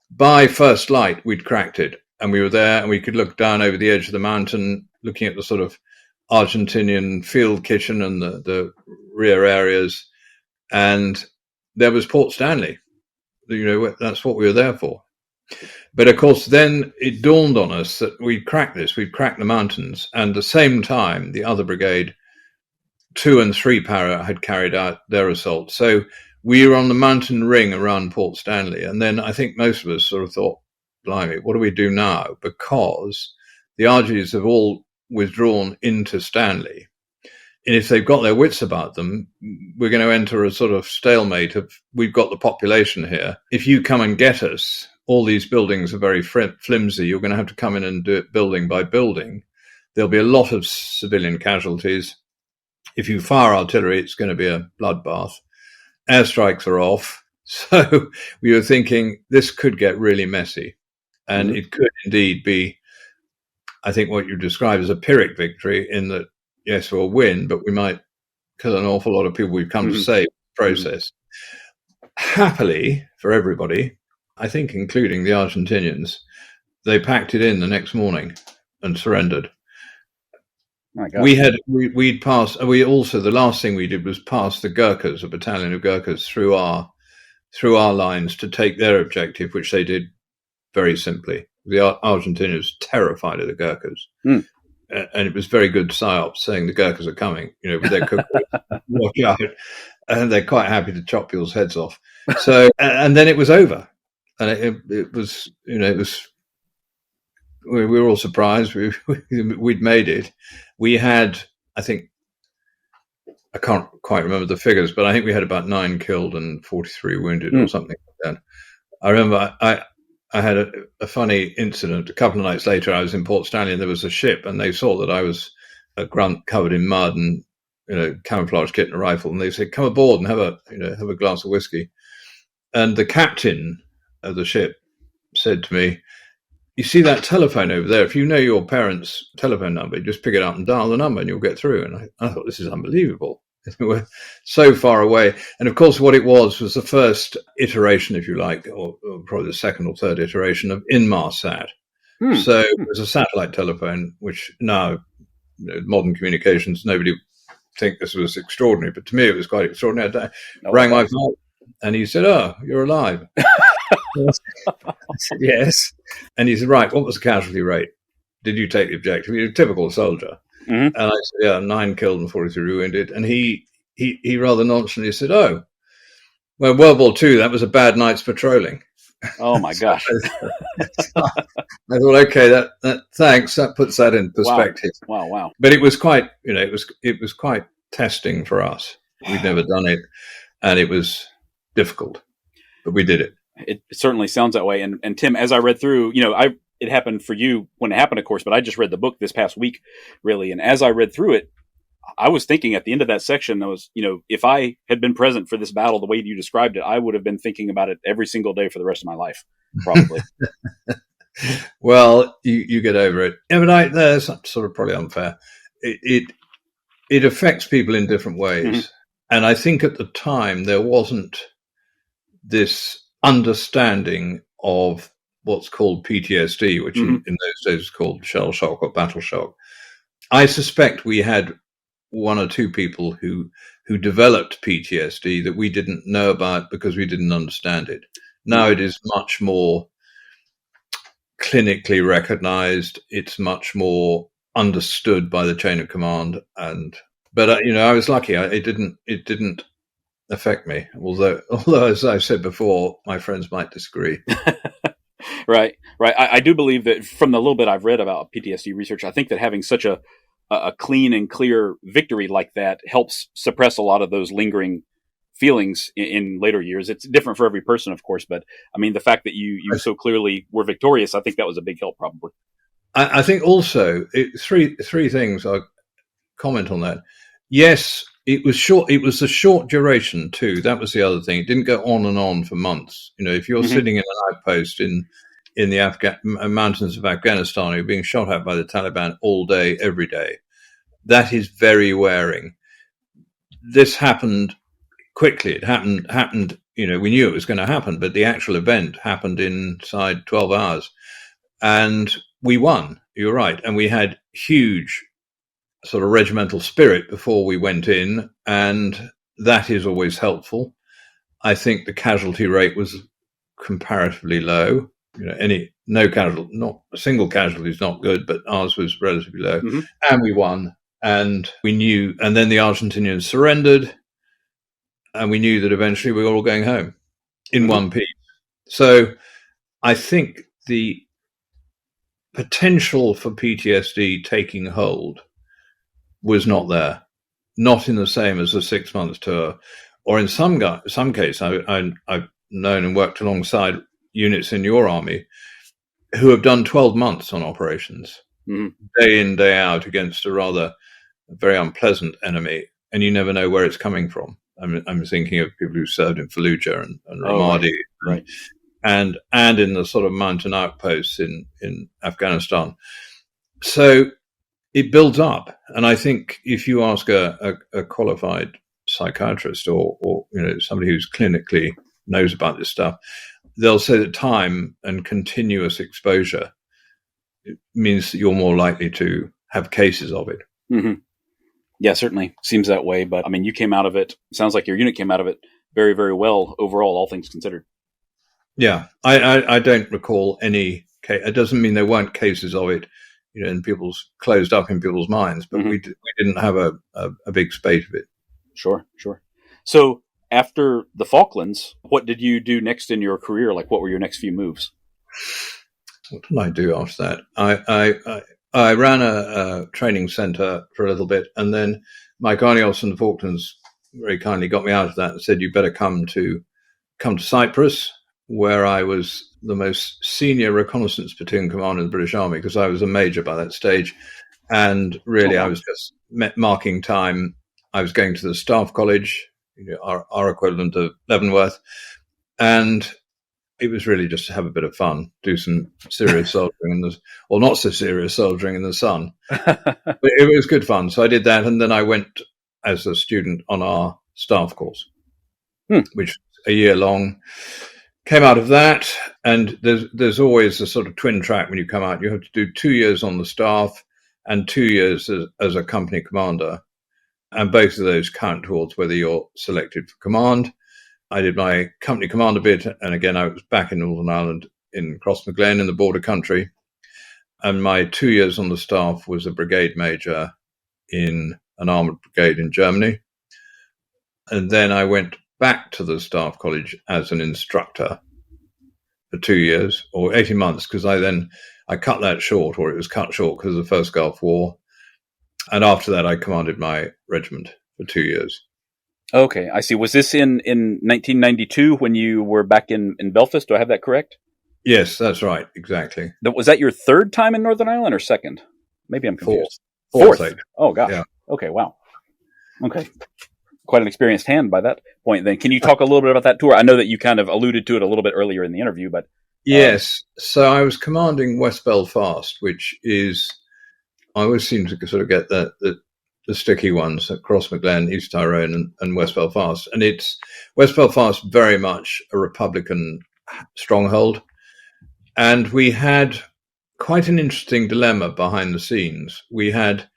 by first light, we'd cracked it. And we were there and we could look down over the edge of the mountain, looking at the sort of Argentinian field kitchen and the rear areas. And there was Port Stanley. That's what we were there for. But of course, then it dawned on us that we'd cracked this. We'd cracked the mountains. And at the same time, the other brigade, 2 and 3 Para, had carried out their assault. So we were on the mountain ring around Port Stanley. And then I think most of us sort of thought, blimey, what do we do now? Because the Aegis have all withdrawn into Stanley. And if they've got their wits about them, we're going to enter a sort of stalemate of, we've got the population here. If you come and get us, all these buildings are very flimsy. You're going to have to come in and do it building by building. There'll be a lot of civilian casualties. If you fire artillery, it's going to be a bloodbath. Airstrikes are off. So we were thinking this could get really messy. And it could indeed be, I think, what you describe as a Pyrrhic victory, in that, yes, we'll win, but we might kill an awful lot of people we've come to save in the process. Happily for everybody, I think including the Argentinians, they packed it in the next morning and surrendered. My God. We'd passed, the last thing we did was pass the Gurkhas, a battalion of Gurkhas, through our lines to take their objective, which they did very simply. The Argentinians terrified of the Gurkhas. And it was very good psyops, saying the Gurkhas are coming, with their cookery, watch out. And they're quite happy to chop people's heads off. So, and then it was over. And it was we were all surprised. We'd made it. We had, I think, I can't quite remember the figures, but I think we had about 9 killed and 43 wounded or something like that. I remember I had a funny incident. A couple of nights later, I was in Port Stanley and there was a ship, and they saw that I was a grunt covered in mud and camouflage kit and a rifle, and they said, "Come aboard and have a glass of whiskey." And the captain of the ship said to me, "You see that telephone over there? If you know your parents' telephone number, you just pick it up and dial the number and you'll get through." And I thought, this is unbelievable. We're so far away. And of course, what it was the first iteration, if you like, or probably the second or third iteration of Inmarsat. So it was a satellite telephone, which now, modern communications, nobody think this was extraordinary, but to me it was quite extraordinary. I rang my father and he said, "Oh, you're alive." I said, "Yes." And he said, "Right, what was the casualty rate? Did you take the objective?" You're a typical soldier. And I said, "Yeah, 9 killed and 43 wounded." And he rather nonchalantly said, "Oh, well, World War II, that was a bad night's patrolling." Oh my gosh. I thought, okay, that thanks. That puts that in perspective. Wow. But it was quite, it was quite testing for us. We'd never done it, and it was difficult, but we did it. It certainly sounds that way. And Tim, as I read through, it happened for you when it happened, of course, but I just read the book this past week, really. And as I read through it, I was thinking at the end of that section, I was, if I had been present for this battle the way you described it, I would have been thinking about it every single day for the rest of my life, probably. Well, you get over it. Yeah, but that's sort of probably unfair. It affects people in different ways. And I think at the time there wasn't this understanding of what's called PTSD, which in those days was called shell shock or battle shock. I suspect we had 1 or 2 people who developed PTSD that we didn't know about because we didn't understand it. Now it is much more clinically recognized. It's much more understood by the chain of command. But I was lucky. It didn't affect me. Although, as I said before, my friends might disagree. Right. I do believe that from the little bit I've read about PTSD research, I think that having such a clean and clear victory like that helps suppress a lot of those lingering feelings in later years. It's different for every person, of course, but I mean, the fact that you so clearly were victorious, I think that was a big help, probably. I think also three things I'll comment on that. Yes, it was short. It was a short duration too. That was the other thing. It didn't go on and on for months. If you're sitting in an outpost in the mountains of Afghanistan, you're being shot at by the Taliban all day, every day. That is very wearing. This happened quickly. It happened. We knew it was going to happen, but the actual event happened inside 12 hours, and we won. You're right, and we had huge sort of regimental spirit before we went in, and that is always helpful. I think the casualty rate was comparatively low. No casualty, not a single casualty is not good, but ours was relatively low, and we won. And we knew, and then the Argentinians surrendered, and we knew that eventually we were all going home in one piece. So I think the potential for PTSD taking hold was not there, not in the same as a 6 months tour, or in some case, I've known and worked alongside units in your army who have done 12 months on operations, day in, day out, against a very unpleasant enemy, and you never know where it's coming from. I'm thinking of people who served in Fallujah and Ramadi, right. and in the sort of mountain outposts in Afghanistan. So it builds up, and I think if you ask a qualified psychiatrist or somebody who's clinically knows about this stuff, they'll say that time and continuous exposure means that you're more likely to have cases of it. Yeah, certainly seems that way. But I mean, you came out of it. Sounds like your unit came out of it very, very well overall, all things considered. Yeah, I don't recall any case. It doesn't mean there weren't cases of it, in closed up in people's minds, but we didn't have a big spate of it. Sure. So after the Falklands, what did you do next in your career? Like, what were your next few moves? what did I do after that? I ran a training centre for a little bit, and then my Guardians from the Falklands very kindly got me out of that and said, "You better come to Cyprus," where I was the most senior reconnaissance platoon commander in the British Army, because I was a major by that stage. And really, I was just marking time. I was going to the staff college, our equivalent of Leavenworth. And it was really just to have a bit of fun, do some serious soldering, or not so serious soldering in the sun. But it was good fun. So I did that. And then I went as a student on our staff course, which was a year long. Came out of that, and there's always a sort of twin track when you come out. You have to do 2 years on the staff and 2 years as a company commander, and both of those count towards whether you're selected for command. I did my company commander bit, and again, I was back in Northern Ireland in Crossmaglen in the border country, and my 2 years on the staff was a brigade major in an armoured brigade in Germany, and then I went back to the staff college as an instructor for 2 years or 18 months, because I cut that short, or it was cut short because of the First Gulf War. And after that, I commanded my regiment for 2 years. Okay, I see. Was this in 1992 when you were back in Belfast? Do I have that correct? Yes, that's right. Exactly. Was that your third time in Northern Ireland or second? Maybe I'm confused. Fourth. Oh, gosh. Yeah. Okay, wow. Okay. Quite an experienced hand by that point then. Can you talk a little bit about that tour? I know that you kind of alluded to it a little bit earlier in the interview, but... Yes. So I was commanding West Belfast, which is... I always seem to sort of get the sticky ones at Crossmaglen, East Tyrone, and West Belfast. And it's West Belfast very much a Republican stronghold. And we had quite an interesting dilemma behind the scenes. We had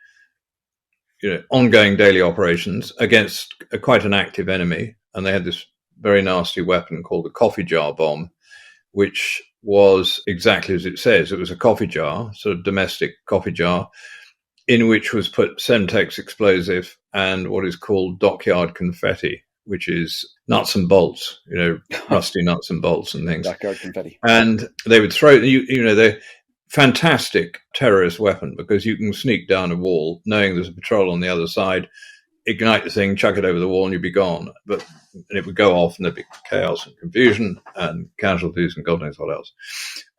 ongoing daily operations against quite an active enemy. And they had this very nasty weapon called the coffee jar bomb, which was exactly as it says. It was a coffee jar, sort of domestic coffee jar, in which was put Semtex explosive and what is called dockyard confetti, which is nuts and bolts, rusty nuts and bolts and things. Dockyard confetti. And they would throw, they're fantastic terrorist weapon, because you can sneak down a wall knowing there's a patrol on the other side, ignite the thing, chuck it over the wall, and you'd be gone. But it would go off, and there'd be chaos and confusion and casualties and God knows what else.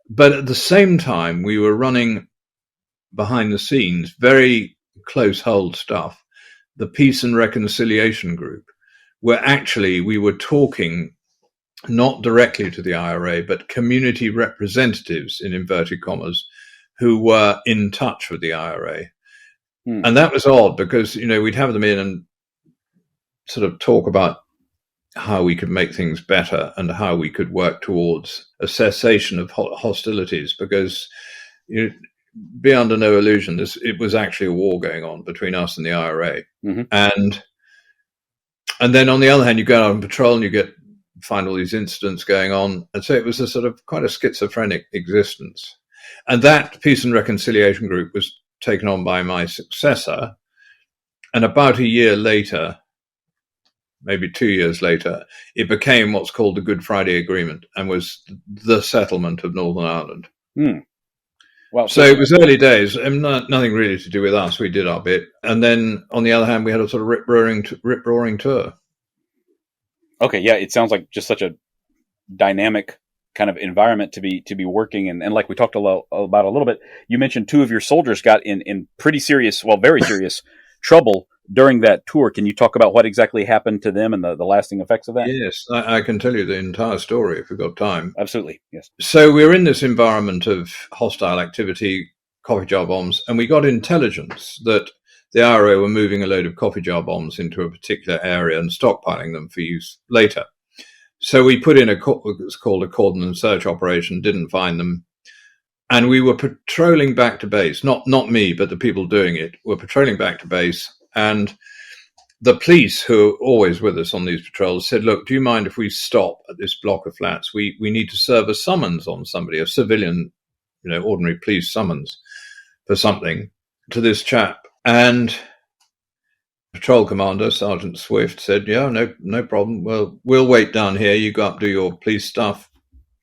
But at the same time, we were running behind the scenes very close hold stuff, the Peace and Reconciliation Group, where actually we were talking not directly to the IRA, but community representatives, in inverted commas, who were in touch with the IRA. And that was odd, because, we'd have them in and sort of talk about how we could make things better and how we could work towards a cessation of hostilities, because be under no illusion, it was actually a war going on between us and the IRA. Mm-hmm. And then on the other hand, you go out on patrol and you find all these incidents going on. And so it was a sort of quite a schizophrenic existence. And that Peace and Reconciliation Group was taken on by my successor. And about a year later, maybe 2 years later, it became what's called the Good Friday Agreement and was the settlement of Northern Ireland. Well, so it was early days, and nothing really to do with us. We did our bit. And then, on the other hand, we had a sort of rip-roaring tour. Okay, yeah, it sounds like just such a dynamic kind of environment to be working. And like we talked about a little bit, you mentioned two of your soldiers got in pretty serious, very serious trouble during that tour. Can you talk about what exactly happened to them and the lasting effects of that? Yes, I can tell you the entire story if we've got time. Absolutely, yes. So we're in this environment of hostile activity, coffee jar bombs, and we got intelligence that the IRA were moving a load of coffee jar bombs into a particular area and stockpiling them for use later. So we put in what's called a cordon and search operation, didn't find them. And we were patrolling back to base. Not me, but the people doing it were patrolling back to base. And the police, who are always with us on these patrols, said, look, do you mind if we stop at this block of flats? We need to serve a summons on somebody, a civilian, ordinary police summons for something to this chap. And patrol commander, Sergeant Swift, said, yeah, no problem. Well, we'll wait down here. You go up, do your police stuff.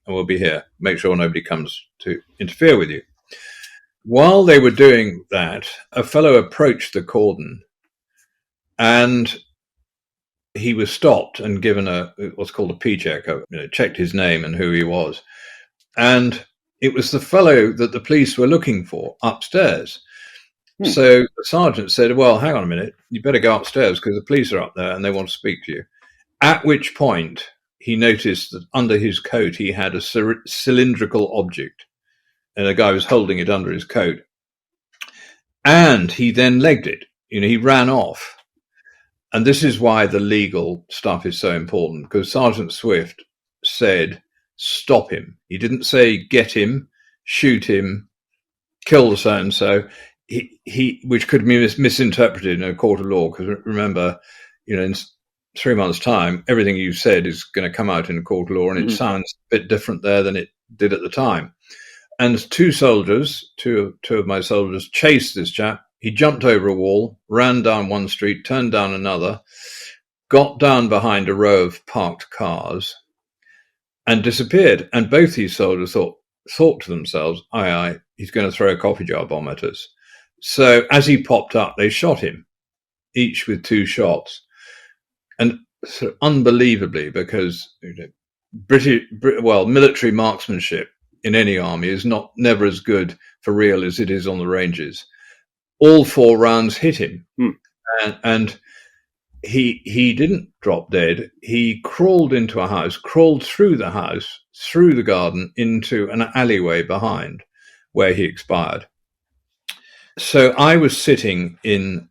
and we'll be here. Make sure nobody comes to interfere with you. While they were doing that, a fellow approached the cordon, and he was stopped and given what's called a P-check, checked his name and who he was. And it was the fellow that the police were looking for upstairs. So the sergeant said, well, hang on a minute, you better go upstairs because the police are up there and they want to speak to you. At which point he noticed that under his coat he had a cylindrical object, and a guy was holding it under his coat. And he then legged it. He ran off. And this is why the legal stuff is so important, because Sergeant Swift said, stop him. He didn't say get him, shoot him, kill the so-and-so, which could be misinterpreted in a court of law, because remember, in 3 months' time, everything you said is going to come out in a court of law, and it sounds a bit different there than it did at the time. And two of my soldiers chased this chap. He jumped over a wall, ran down one street, turned down another, got down behind a row of parked cars, and disappeared. And both these soldiers thought to themselves, aye, he's going to throw a coffee jar bomb at us. So as he popped up, they shot him, each with 2 shots. And sort of unbelievably, because military marksmanship in any army is never as good for real as it is on the ranges. All 4 rounds hit him, and he didn't drop dead. He crawled into a house, crawled through the house, through the garden, into an alleyway behind, where he expired. So I was sitting in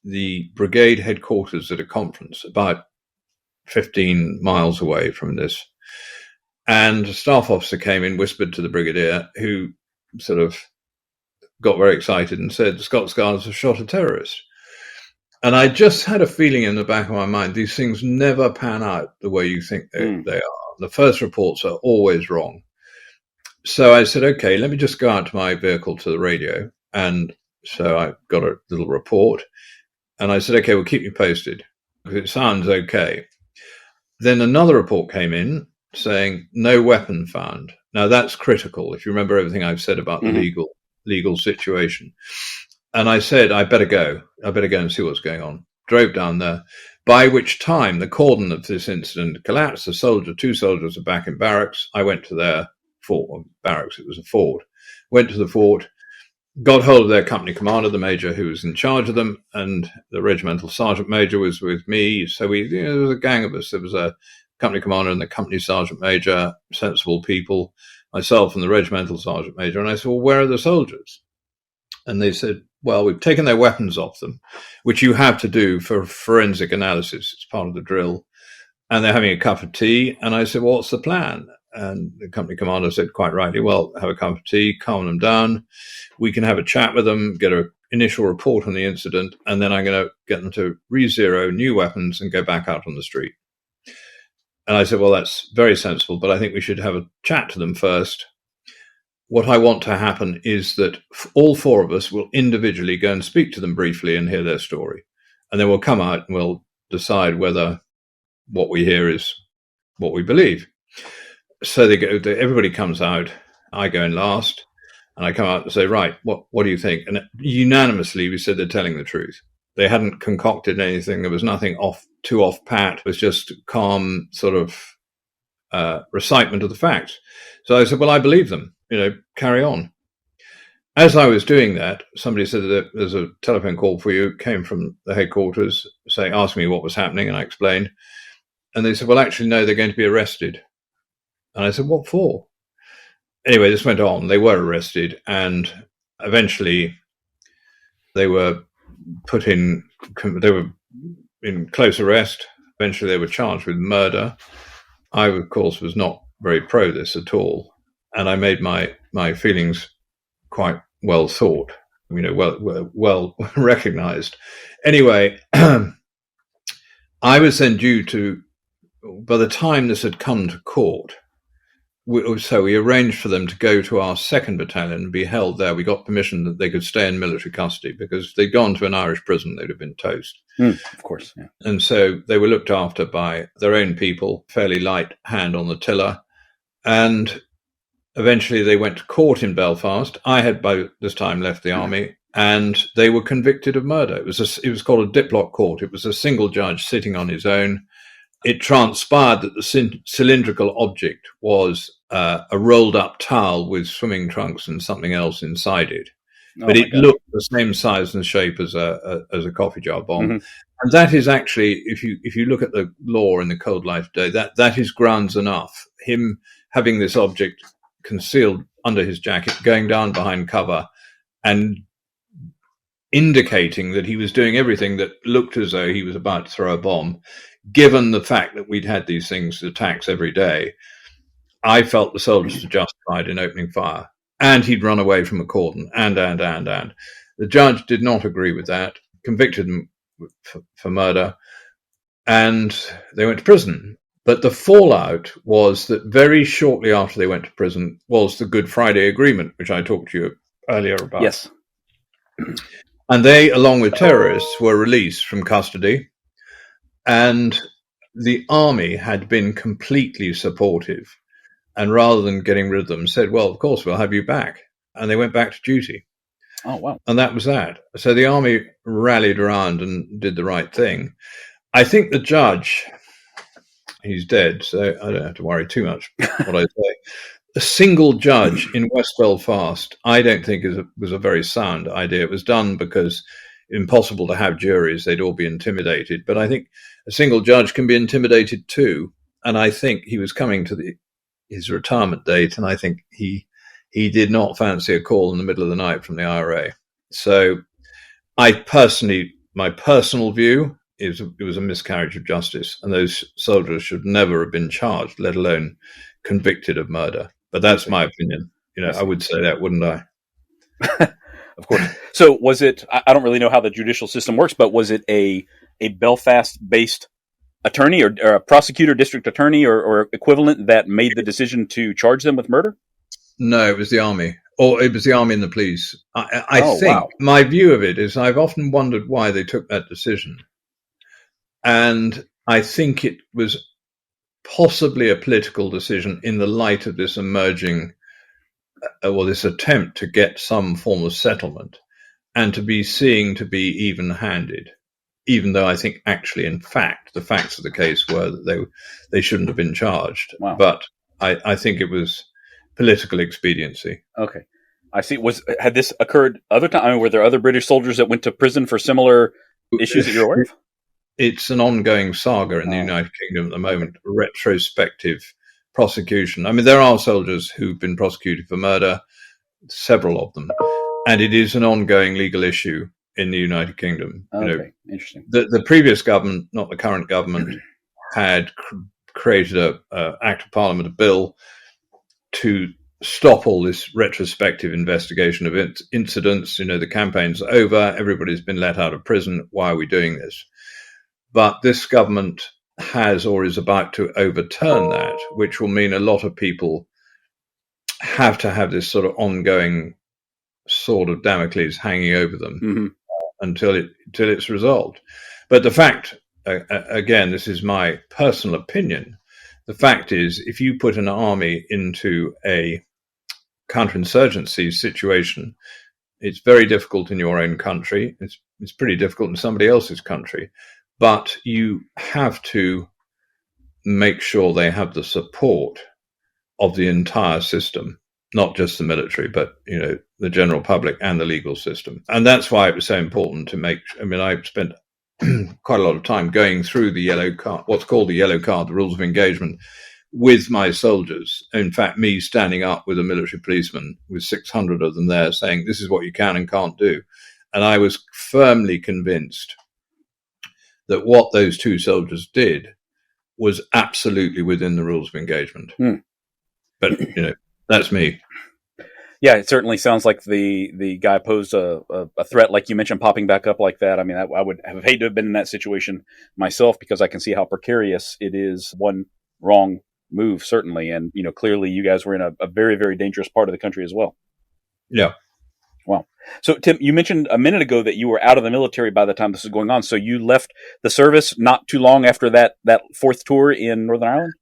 the brigade headquarters at a conference about 15 miles away from this, and a staff officer came in, whispered to the brigadier, who sort of got very excited and said, the Scots Guards have shot a terrorist. And I just had a feeling in the back of my mind, these things never pan out the way you think they are. The first reports are always wrong. So I said, okay, let me just go out to my vehicle to the radio. And so I got a little report. And I said, okay, well, keep me posted, because it sounds okay. Then another report came in saying, no weapon found. Now, that's critical, if you remember everything I've said about the legal situation. And I said, I better go and see what's going on. Drove down there, by which time the cordon of this incident collapsed. 2 soldiers are back in barracks. I went to their barracks, it was a fort. Went to the fort, got hold of their company commander, the major who was in charge of them, and the regimental sergeant major was with me. So there was a gang of us. There was a company commander and the company sergeant major, sensible people, myself and the regimental sergeant major. And I said, well, where are the soldiers? And they said, well, we've taken their weapons off them, which you have to do for forensic analysis. It's part of the drill. And they're having a cup of tea. And I said, well, what's the plan? And the company commander said quite rightly, well, have a cup of tea, calm them down. We can have a chat with them, get an initial report on the incident, and then I'm going to get them to re-zero new weapons and go back out on the street. And I said, well, that's very sensible, but I think we should have a chat to them first. What I want to happen is that all 4 of us will individually go and speak to them briefly and hear their story. And then we'll come out and we'll decide whether what we hear is what we believe. So everybody comes out, I go in last, and I come out and say, right, what do you think? And unanimously, we said they're telling the truth. They hadn't concocted anything. There was nothing too off pat. It was just calm sort of recitement of the facts. So I said, well, I believe them, carry on. As I was doing that, somebody said that there's a telephone call for you, came from the headquarters, asked me what was happening, and I explained. And they said, well, actually, no, they're going to be arrested. And I said, what for? Anyway, this went on. They were arrested, and eventually they were they were in close arrest. Eventually they were charged with murder. I, of course, was not very pro this at all. And I made my feelings quite well thought, well recognized. Anyway, I was then due to, by the time this had come to court, we arranged for them to go to our 2nd battalion and be held there. We got permission that they could stay in military custody, because if they'd gone to an Irish prison, they'd have been toast. Of course, yeah. And so they were looked after by their own people, fairly light hand on the tiller. And eventually they went to court in Belfast. I had by this time left the army, and they were convicted of murder. It was called a diplock court. It was a single judge sitting on his own. It transpired that the cylindrical object was a rolled up towel with swimming trunks and something else inside it. But it looked the same size and shape as a coffee jar bomb. Mm-hmm. And that is actually, if you look at the law in the cold light of day, that is grounds enough. Him having this object concealed under his jacket, going down behind cover, and indicating that he was doing everything that looked as though he was about to throw a bomb. Given the fact that we'd had these things, attacks every day, I felt the soldiers were justified in opening fire. And he'd run away from a cordon, and. The judge did not agree with that, convicted him for murder, and they went to prison. But the fallout was that very shortly after they went to prison was the Good Friday Agreement, which I talked to you earlier about. Yes. And they, along with terrorists, were released from custody, and the army had been completely supportive. And rather than getting rid of them, said, well, of course, we'll have you back. And they went back to duty. Oh, wow. And that was that. So the army rallied around and did the right thing. I think the judge, he's dead, so I don't have to worry too much what I say. A single judge in West Belfast, I don't think was a very sound idea. It was done because impossible to have juries. They'd all be intimidated. But I think a single judge can be intimidated too. And I think he was coming to his retirement date, and I think he did not fancy a call in the middle of the night from the IRA. So my personal view is it was a miscarriage of justice, and those soldiers should never have been charged, let alone convicted of murder. But that's my opinion. I would say that, wouldn't I? Of course. So was it, I don't really know how the judicial system works, but was it a Belfast-based attorney or a prosecutor, district attorney or equivalent that made the decision to charge them with murder? No, it was the army. Or it was the army and the police. I think my view of it is I've often wondered why they took that decision. And I think it was possibly a political decision in the light of this emerging, this attempt to get some form of settlement and to be even-handed. Even though I think actually, in fact, the facts of the case were that they shouldn't have been charged. Wow. But I think it was political expediency. Okay. I see. Had this occurred other time? I mean, were there other British soldiers that went to prison for similar issues that you're aware of? It's an ongoing saga in the United Kingdom at the moment, retrospective prosecution. I mean, there are soldiers who've been prosecuted for murder, several of them, and it is an ongoing legal issue in the United Kingdom. Okay, interesting. The previous government, not the current government, had created a Act of Parliament, a bill to stop all this retrospective investigation of incidents. The campaign's over, everybody's been let out of prison. Why are we doing this? But this government has or is about to overturn that, which will mean a lot of people have to have this sort of ongoing sword of Damocles hanging over them until it's resolved. But the fact, again, this is my personal opinion, the fact is, if you put an army into a counterinsurgency situation, it's very difficult in your own country. It's pretty difficult in somebody else's country. But you have to make sure they have the support of the entire system, not just the military, but, the general public and the legal system. And that's why it was so important to I spent quite a lot of time going through the yellow card, what's called the yellow card, the rules of engagement, with my soldiers. In fact, me standing up with a military policeman with 600 of them there saying, this is what you can and can't do. And I was firmly convinced that what those two soldiers did was absolutely within the rules of engagement. But, that's me. Yeah, it certainly sounds like the guy posed a threat, like you mentioned, popping back up like that. I mean, I would have hated to have been in that situation myself, because I can see how precarious it is. One wrong move, certainly. And, clearly you guys were in a very, very dangerous part of the country as well. Yeah. Wow. So, Tim, you mentioned a minute ago that you were out of the military by the time this was going on. So you left the service not too long after that fourth tour in Northern Ireland?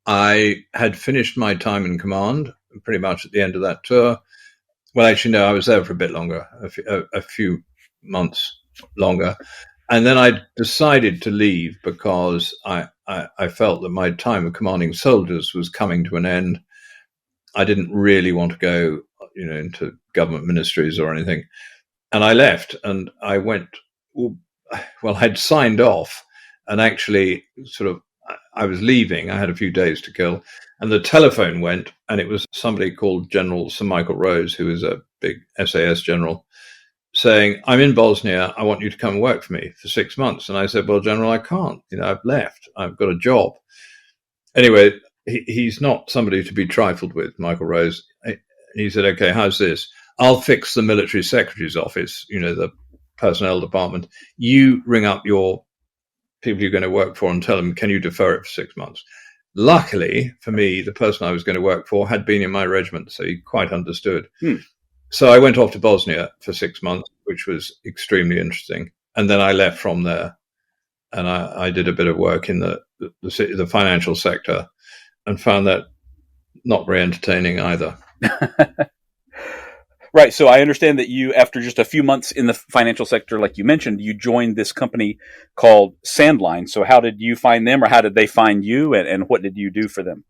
I had finished my time in command pretty much at the end of that tour. Well, actually, no, I was there for a bit longer, a few months longer. And then I decided to leave because I felt that my time of commanding soldiers was coming to an end. I didn't really want to go, into government ministries or anything. And I left and I went, well, I'd signed off and actually I was leaving. I had a few days to kill. And the telephone went, and it was somebody called General Sir Michael Rose, who is a big SAS general, saying, "I'm in Bosnia. I want you to come and work for me for 6 months." And I said, "Well, General, I can't. I've left. I've got a job." Anyway, he's not somebody to be trifled with, Michael Rose. He said, "Okay, how's this? I'll fix the military secretary's office, the personnel department. You ring up your people you're going to work for and tell them, can you defer it for 6 months?" Luckily for me, the person I was going to work for had been in my regiment, so he quite understood. So I went off to Bosnia for 6 months, which was extremely interesting. And then I left from there, and I did a bit of work in the financial sector and found that not very entertaining either. Right. So I understand that you, after just a few months in the financial sector, like you mentioned, you joined this company called Sandline. So how did you find them, or how did they find you, and what did you do for them?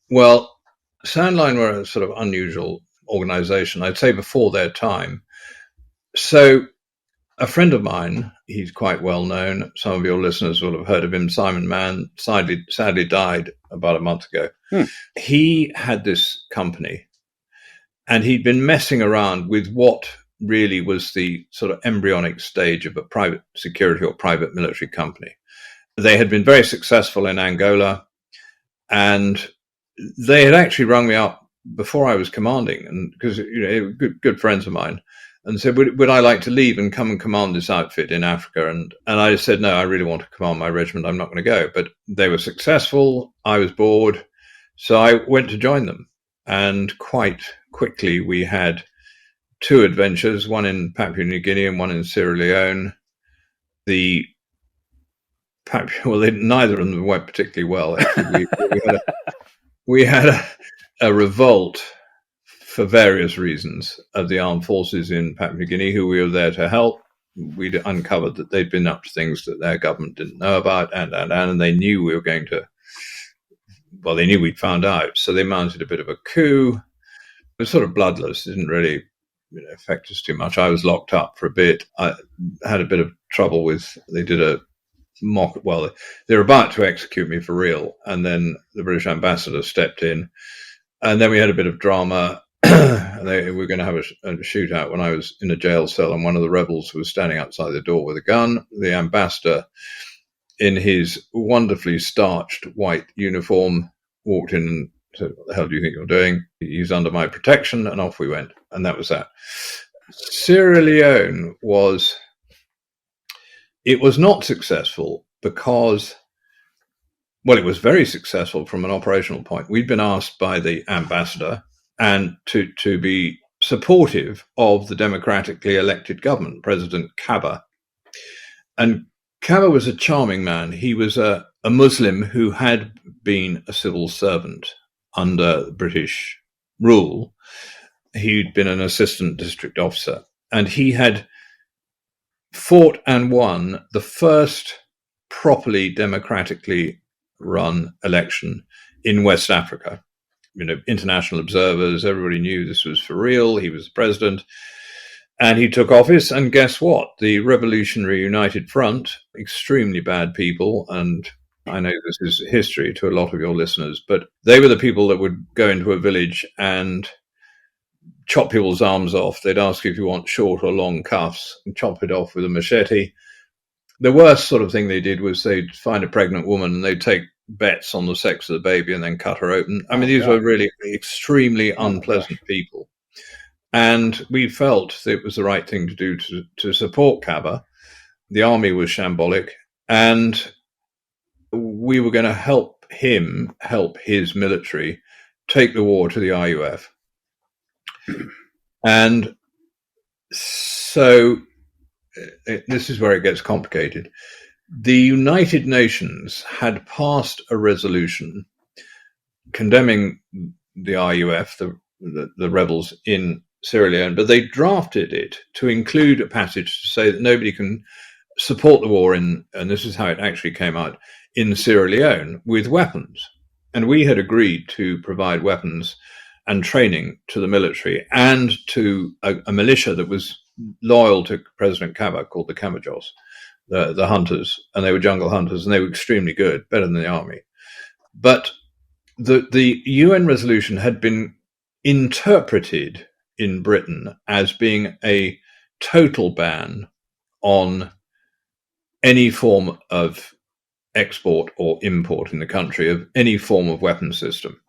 Well, Sandline were a sort of unusual organization, I'd say before their time. So a friend of mine, he's quite well known. Some of your listeners will have heard of him, Simon Mann, sadly died about a month ago. He had this company, and he'd been messing around with what really was the sort of embryonic stage of a private security or private military company. They had been very successful in Angola, and they had actually rung me up before I was commanding, and because good friends of mine, and said, would I like to leave and come and command this outfit in Africa? And I said, no, I really want to command my regiment. I'm not going to go. But they were successful. I was bored. So I went to join them. And quite quickly, we had 2 adventures, one in Papua New Guinea and one in Sierra Leone. Neither of them went particularly well. Actually, we had a revolt for various reasons of the armed forces in Papua New Guinea, who we were there to help. We'd uncovered that they'd been up to things that their government didn't know about, and they knew we were going to. Well, they knew we'd found out, so they mounted a bit of a coup. It was sort of bloodless. It didn't really affect us too much. I was locked up for a bit. I had a bit of trouble with. They did a mock. Well, they were about to execute me for real, and then the British ambassador stepped in, and then we had a bit of drama. They were going to have a shootout when I was in a jail cell, and one of the rebels was standing outside the door with a gun. The ambassador, in his wonderfully starched white uniform, walked in and said, "What the hell do you think you're doing?" He's under my protection, and off we went. And that was that. Sierra Leone was not successful because, well, it was very successful from an operational point. We'd been asked by the ambassador and to be supportive of the democratically elected government, President Kaba. And Kaba was a charming man. He was a Muslim who had been a civil servant under British rule. He'd been an assistant district officer, and he had fought and won the first properly democratically run election in West Africa. International observers, everybody knew this was for real. He was the president. And he took office, and guess what? The Revolutionary United Front, extremely bad people, and I know this is history to a lot of your listeners, but they were the people that would go into a village and chop people's arms off. They'd ask you if you want short or long cuffs and chop it off with a machete. The worst sort of thing they did was they'd find a pregnant woman and they'd take bets on the sex of the baby and then cut her open. I mean, these were really extremely unpleasant people. And we felt that it was the right thing to do to support Kaba. The army was shambolic, and we were going to help him help his military take the war to the RUF. And so this is where it gets complicated. The United Nations had passed a resolution condemning the RUF, the rebels in Sierra Leone, but they drafted it to include a passage to say that nobody can support the war and this is how it actually came out, in Sierra Leone with weapons. And we had agreed to provide weapons and training to the military and to a militia that was loyal to President Kaba called the Kamajos, the hunters, and they were jungle hunters, and they were extremely good, better than the army. But the UN resolution had been interpreted in Britain as being a total ban on any form of export or import in the country of any form of weapon system.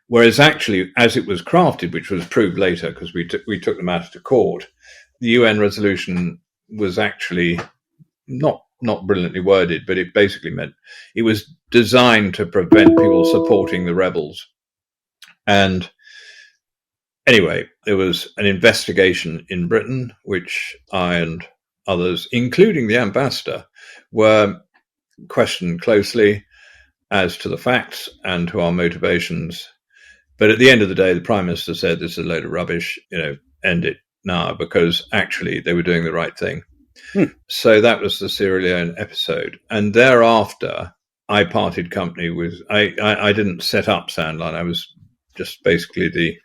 Whereas actually, as it was crafted, which was proved later because we took the matter to court, the UN resolution was actually not brilliantly worded, but it basically meant it was designed to prevent people supporting the rebels. And anyway, there was an investigation in Britain, which I and others, including the ambassador, were questioned closely as to the facts and to our motivations. But at the end of the day, the Prime Minister said, this is a load of rubbish, end it now, because actually they were doing the right thing. So that was the Sierra Leone episode. And thereafter, I parted company with, I didn't set up Sandline. I was just basically the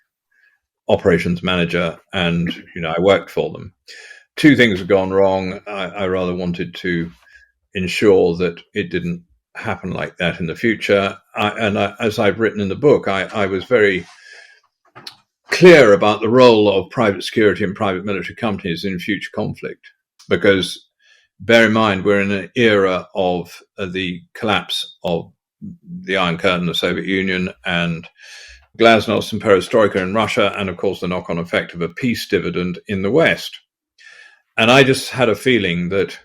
operations manager and, I worked for them. Two things had gone wrong. I rather wanted to ensure that it didn't happen like that in the future. As I've written in the book, I was very clear about the role of private security and private military companies in future conflict, because bear in mind, we're in an era of the collapse of the Iron Curtain, the Soviet Union, and glasnost and perestroika in Russia, and of course the knock-on effect of a peace dividend in the West. And I just had a feeling that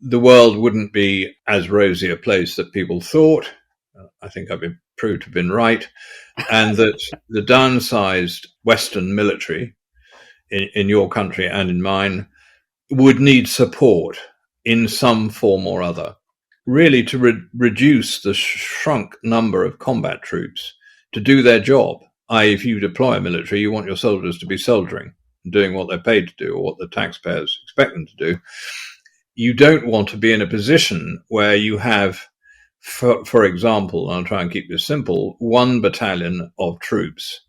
the world wouldn't be as rosy a place that people thought. I think I've been proved to have been right. And that the downsized Western military in your country and in mine would need support in some form or other, really to reduce the shrunk number of combat troops to do their job. If you deploy a military, you want your soldiers to be soldiering, doing what they're paid to do or what the taxpayers expect them to do. You don't want to be in a position where you have, for example, and I'll try and keep this simple, one battalion of troops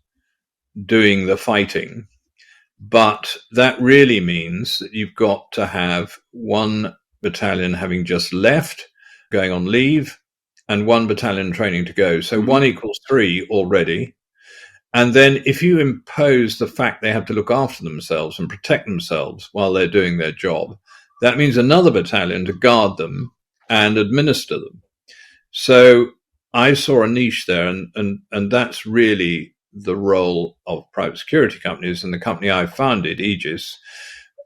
doing the fighting, but that really means that you've got to have one battalion having just left, going on leave, and one battalion training to go. So 1 equals 3 already. And then if you impose the fact they have to look after themselves and protect themselves while they're doing their job, that means another battalion to guard them and administer them. So I saw a niche there, and that's really the role of private security companies. And the company I founded, Aegis,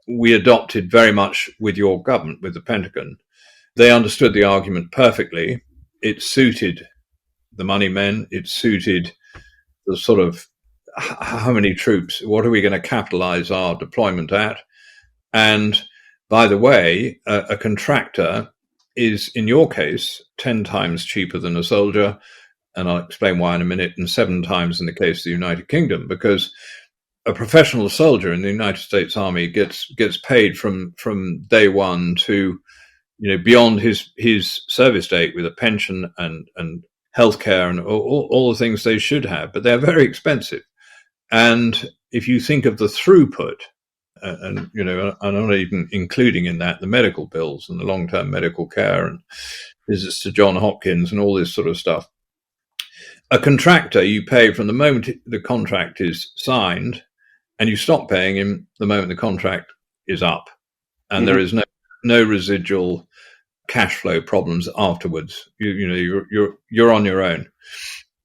we adopted very much with your government, with the Pentagon. They understood the argument perfectly. It suited the money men. It suited the sort of how many troops, what are we going to capitalize our deployment at? And by the way, a contractor is, in your case, 10 times cheaper than a soldier, and I'll explain why in a minute, and 7 times in the case of the United Kingdom, because a professional soldier in the United States Army gets paid from day one to, beyond his service date, with a pension and healthcare and all the things they should have, but they're very expensive. And if you think of the throughput, and I'm not even including in that the medical bills and the long-term medical care and visits to John Hopkins and all this sort of stuff. A contractor, you pay from the moment the contract is signed, and you stop paying him the moment the contract is up, and there is no residual cash flow problems afterwards. You're on your own.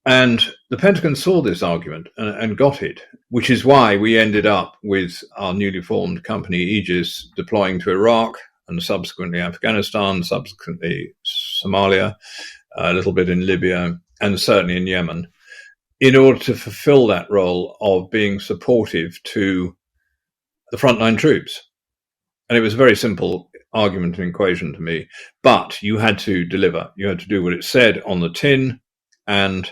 And the Pentagon saw this argument and got it, which is why we ended up with our newly formed company, Aegis, deploying to Iraq and subsequently Afghanistan, subsequently Somalia, a little bit in Libya, and certainly in Yemen, in order to fulfill that role of being supportive to the frontline troops. And it was a very simple argument and equation to me, but you had to deliver. You had to do what it said on the tin. And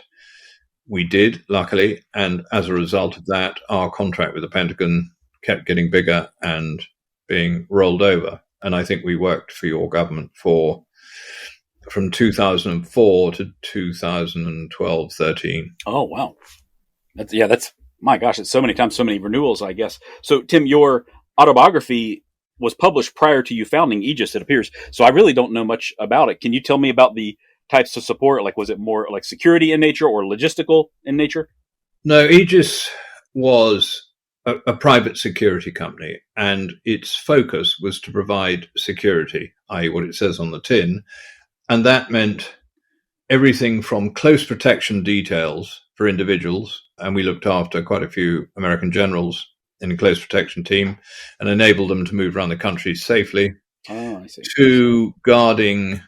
we did, luckily. And as a result of that, our contract with the Pentagon kept getting bigger and being rolled over. And I think we worked for your government from 2004 to 2012, 13. Oh, wow. That's my gosh, it's so many times, so many renewals, I guess. So, Tim, your autobiography was published prior to you founding Aegis, it appears. So I really don't know much about it. Can you tell me about the types of support? Like, was it more like security in nature or logistical in nature? No, Aegis was a private security company, and its focus was to provide security, i.e. what it says on the tin. And that meant everything from close protection details for individuals, and we looked after quite a few American generals in a close protection team and enabled them to move around the country safely, to providing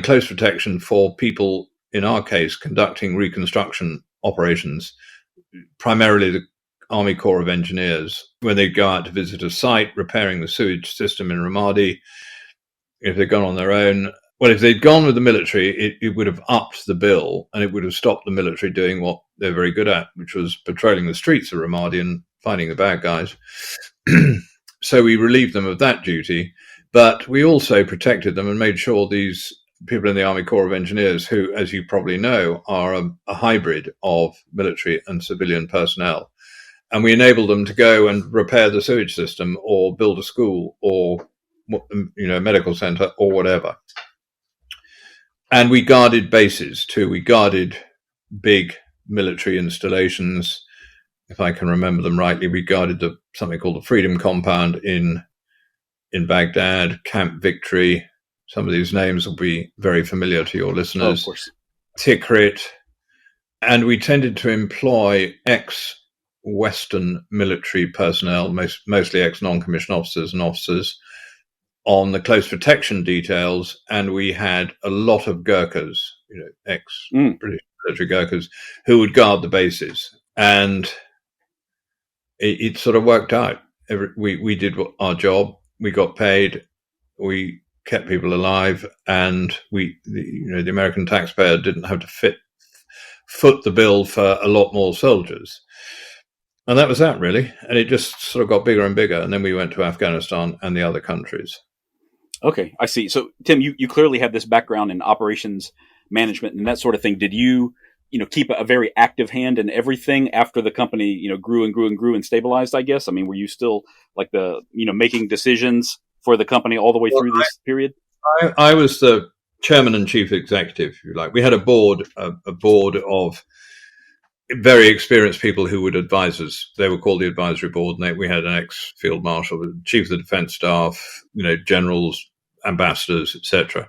close protection for people, in our case, conducting reconstruction operations, primarily the Army Corps of Engineers, when they'd go out to visit a site, repairing the sewage system in Ramadi. If they'd gone on their own, well, if they'd gone with the military, it would have upped the bill, and it would have stopped the military doing what they're very good at, which was patrolling the streets of Ramadi and finding the bad guys. So we relieved them of that duty, but we also protected them and made sure these people in the Army Corps of Engineers, who, as you probably know, are a hybrid of military and civilian personnel, and we enabled them to go and repair the sewage system or build a school or medical center or whatever. And we guarded bases too. We guarded big military installations. If I can remember them rightly, we guarded something called the Freedom Compound in Baghdad, Camp Victory. Some of these names will be very familiar to your listeners. Of course. Tikrit. And we tended to employ ex-Western military personnel, mostly ex-non-commissioned officers and officers, on the close protection details, and we had a lot of Gurkhas, ex-British military Gurkhas, who would guard the bases, and it sort of worked out. We did our job, we got paid, we kept people alive, and the American taxpayer didn't have to foot the bill for a lot more soldiers. And that was that, really. And it just sort of got bigger and bigger, and then we went to Afghanistan and the other countries. Okay, I see. So, Tim, you clearly have this background in operations management and that sort of thing. Did you keep a very active hand in everything after the company, grew and grew and grew and stabilized, I guess? I mean, were you still like making decisions for the company all the way through this period? I was the chairman and chief executive, if you like. We had a board of very experienced people who would advise us. They were called the advisory board, and we had an ex-field marshal, chief of the defense staff, generals, ambassadors, etc.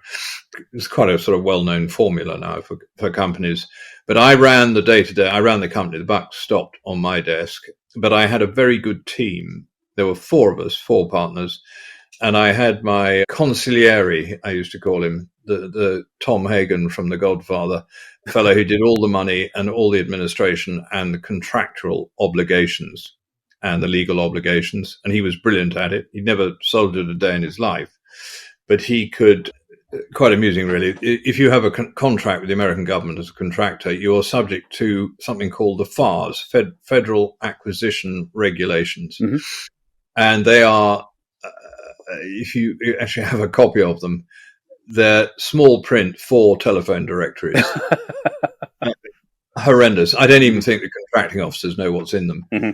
It's quite a sort of well-known formula now for companies. But I ran the day-to-day. I ran the company. The buck stopped on my desk. But I had a very good team. There were four of us, four partners. And I had my consigliere, I used to call him, the Tom Hagen from The Godfather, the fellow who did all the money and all the administration and the contractual obligations and the legal obligations. And he was brilliant at it. He'd never soldiered a day in his life. But he could, quite amusing really, if you have a contract with the American government as a contractor, you're subject to something called the FARs, Federal Acquisition Regulations. Mm-hmm. And they are, if you actually have a copy of them, they're small print, 4 telephone directories. Horrendous. I don't even think the contracting officers know what's in them. Mm-hmm.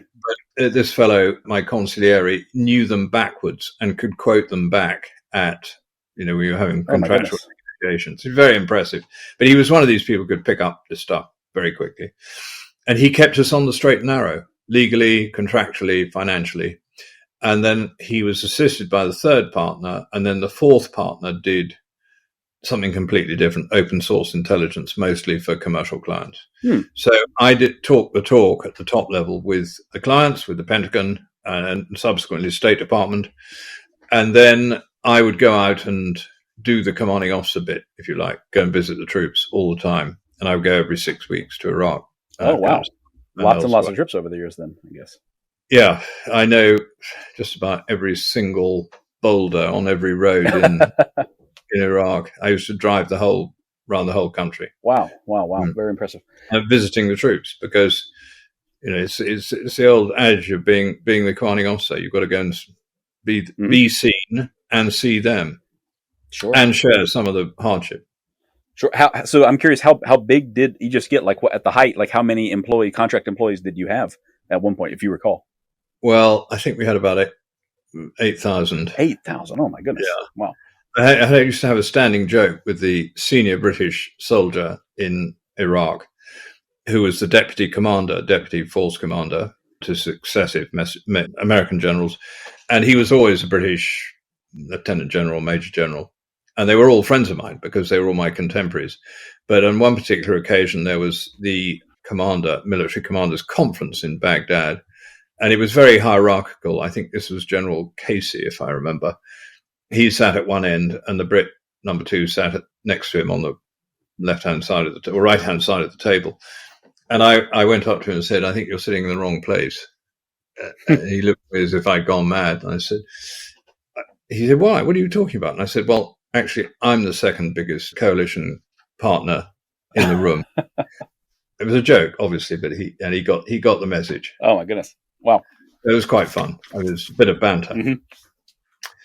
But this fellow, my consigliere, knew them backwards and could quote them back at, we were having contractual negotiations. It's very impressive. But he was one of these people who could pick up this stuff very quickly. And he kept us on the straight and narrow, legally, contractually, financially. And then he was assisted by the third partner, and then the fourth partner did something completely different, open source intelligence, mostly for commercial clients. So I did talk the talk at the top level with the clients, with the Pentagon, and subsequently State Department. And then I would go out and do the commanding officer bit, if you like, go and visit the troops all the time. And I would go every 6 weeks to Iraq. Oh, wow. Lots and lots of trips over the years then, I guess. Yeah, I know just about every single boulder on every road in Iraq. I used to drive the whole around the whole country. Wow. Very impressive. Visiting the troops, because it's the old adage of being the commanding officer. You've got to go and be seen and see them, sure, and share some of the hardship. Sure. So I'm curious, how big did you just get? Like, what at the height? Like, how many contract employees did you have at one point, if you recall? Well, I think we had about 8,000. 8,000. Oh my goodness! Yeah. Wow. I used to have a standing joke with the senior British soldier in Iraq, who was the deputy force commander to successive American generals. And he was always a British lieutenant general, major general. And they were all friends of mine because they were all my contemporaries. But on one particular occasion, there was the military commander's conference in Baghdad. And it was very hierarchical. I think this was General Casey, if I remember. He sat at one end, and the Brit number 2 sat next to him on the left-hand side of or right-hand side of the table. And I went up to him and said, "I think you're sitting in the wrong place." He looked at me as if I'd gone mad. And he said, "Why? What are you talking about?" And I said, "Well, actually, I'm the second biggest coalition partner in the room." It was a joke, obviously, but he got the message. Oh my goodness! Wow, it was quite fun. It was a bit of banter. Mm-hmm.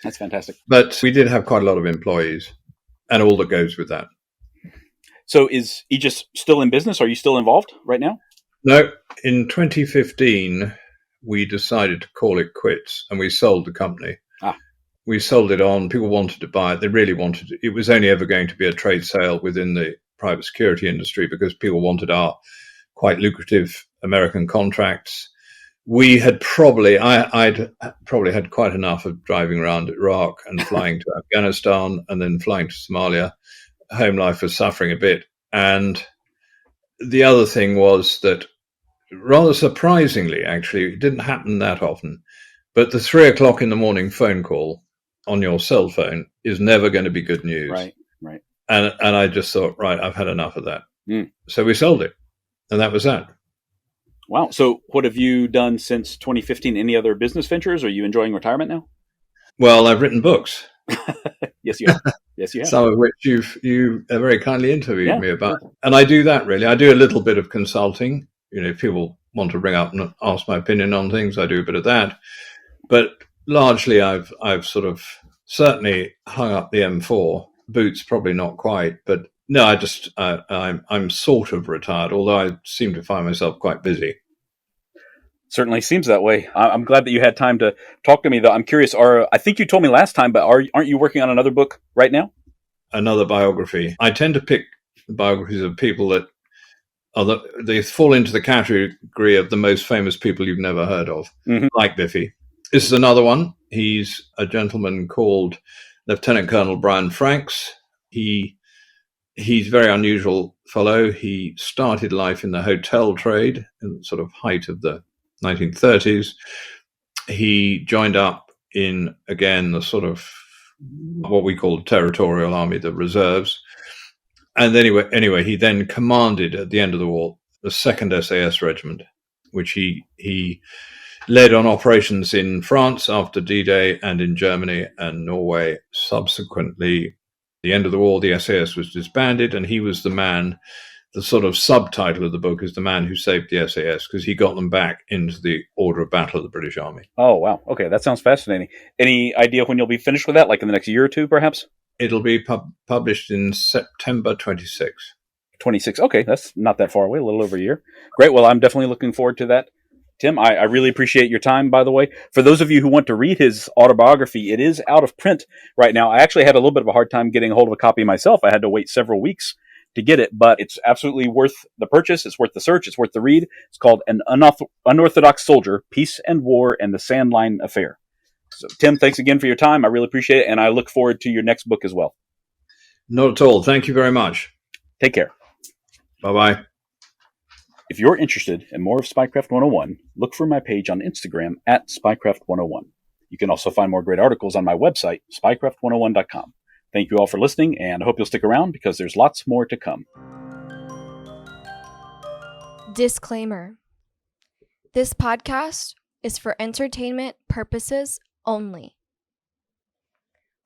That's fantastic. But we did have quite a lot of employees, and all that goes with that. So is Aegis still in business? Are you still involved right now? No. In 2015, we decided to call it quits, and we sold the company. We sold it on. People wanted to buy it. They really wanted it. It was only ever going to be a trade sale within the private security industry because people wanted our quite lucrative American contracts. We had I'd probably had quite enough of driving around Iraq and flying to Afghanistan and then flying to Somalia. Home life was suffering a bit. And the other thing was that, rather surprisingly, actually, it didn't happen that often, but the 3:00 in the morning phone call on your cell phone is never going to be good news. Right. And I just thought, right, I've had enough of that. So we sold it. And that was that. Wow. So what have you done since 2015? Any other business ventures? Are you enjoying retirement now? Well, I've written books. Yes, you have. Yes, you have. Some of which you very kindly interviewed me about. Yeah. And I do that, really. I do a little bit of consulting. If people want to ring up and ask my opinion on things, I do a bit of that. But largely, I've sort of certainly hung up the M4. Boots, probably not quite. But no, I'm sort of retired, although I seem to find myself quite busy. Certainly seems that way. I'm glad that you had time to talk to me, though. I'm curious. I think you told me last time, but aren't you working on another book right now? Another biography. I tend to pick biographies of people that they fall into the category of the most famous people you've never heard of, like Biffy. This is another one. He's a gentleman called Lieutenant Colonel Brian Franks. He's a very unusual fellow. He started life in the hotel trade in the sort of height of the 1930s. He joined up in, again, the sort of what we call the Territorial Army, the reserves. And anyway, he then commanded at the end of the war the 2nd SAS Regiment, which he led on operations in France after D-Day and in Germany and Norway. Subsequently, the end of the war, the SAS was disbanded, and he was the man. The sort of subtitle of the book is The Man Who Saved the SAS, because he got them back into the order of battle of the British Army. Oh, wow. Okay, that sounds fascinating. Any idea when you'll be finished with that, like in the next year or two, perhaps? It'll be published in September 26. 26. Okay, that's not that far away, a little over a year. Great. Well, I'm definitely looking forward to that. Tim, I really appreciate your time, by the way. For those of you who want to read his autobiography, it is out of print right now. I actually had a little bit of a hard time getting a hold of a copy myself. I had to wait several weeks to get it, but it's absolutely worth the purchase. It's worth the search. It's worth the read. It's called An Unorthodox Soldier, Peace and War and the Sandline Affair. So, Tim, thanks again for your time. I really appreciate it, and I look forward to your next book as well. Not at all. Thank you very much. Take care. Bye-bye. If you're interested in more of Spycraft 101, look for my page on Instagram at Spycraft101. You can also find more great articles on my website, spycraft101.com. Thank you all for listening, and I hope you'll stick around because there's lots more to come. Disclaimer. This podcast is for entertainment purposes only.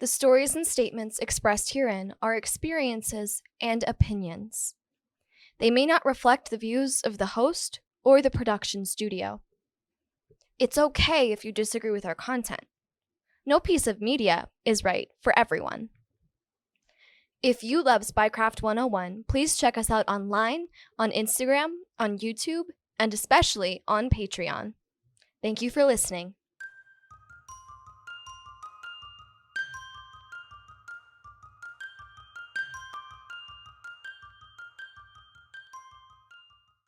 The stories and statements expressed herein are experiences and opinions. They may not reflect the views of the host or the production studio. It's okay if you disagree with our content. No piece of media is right for everyone. If you love Spycraft 101, please check us out online, on Instagram, on YouTube, and especially on Patreon. Thank you for listening.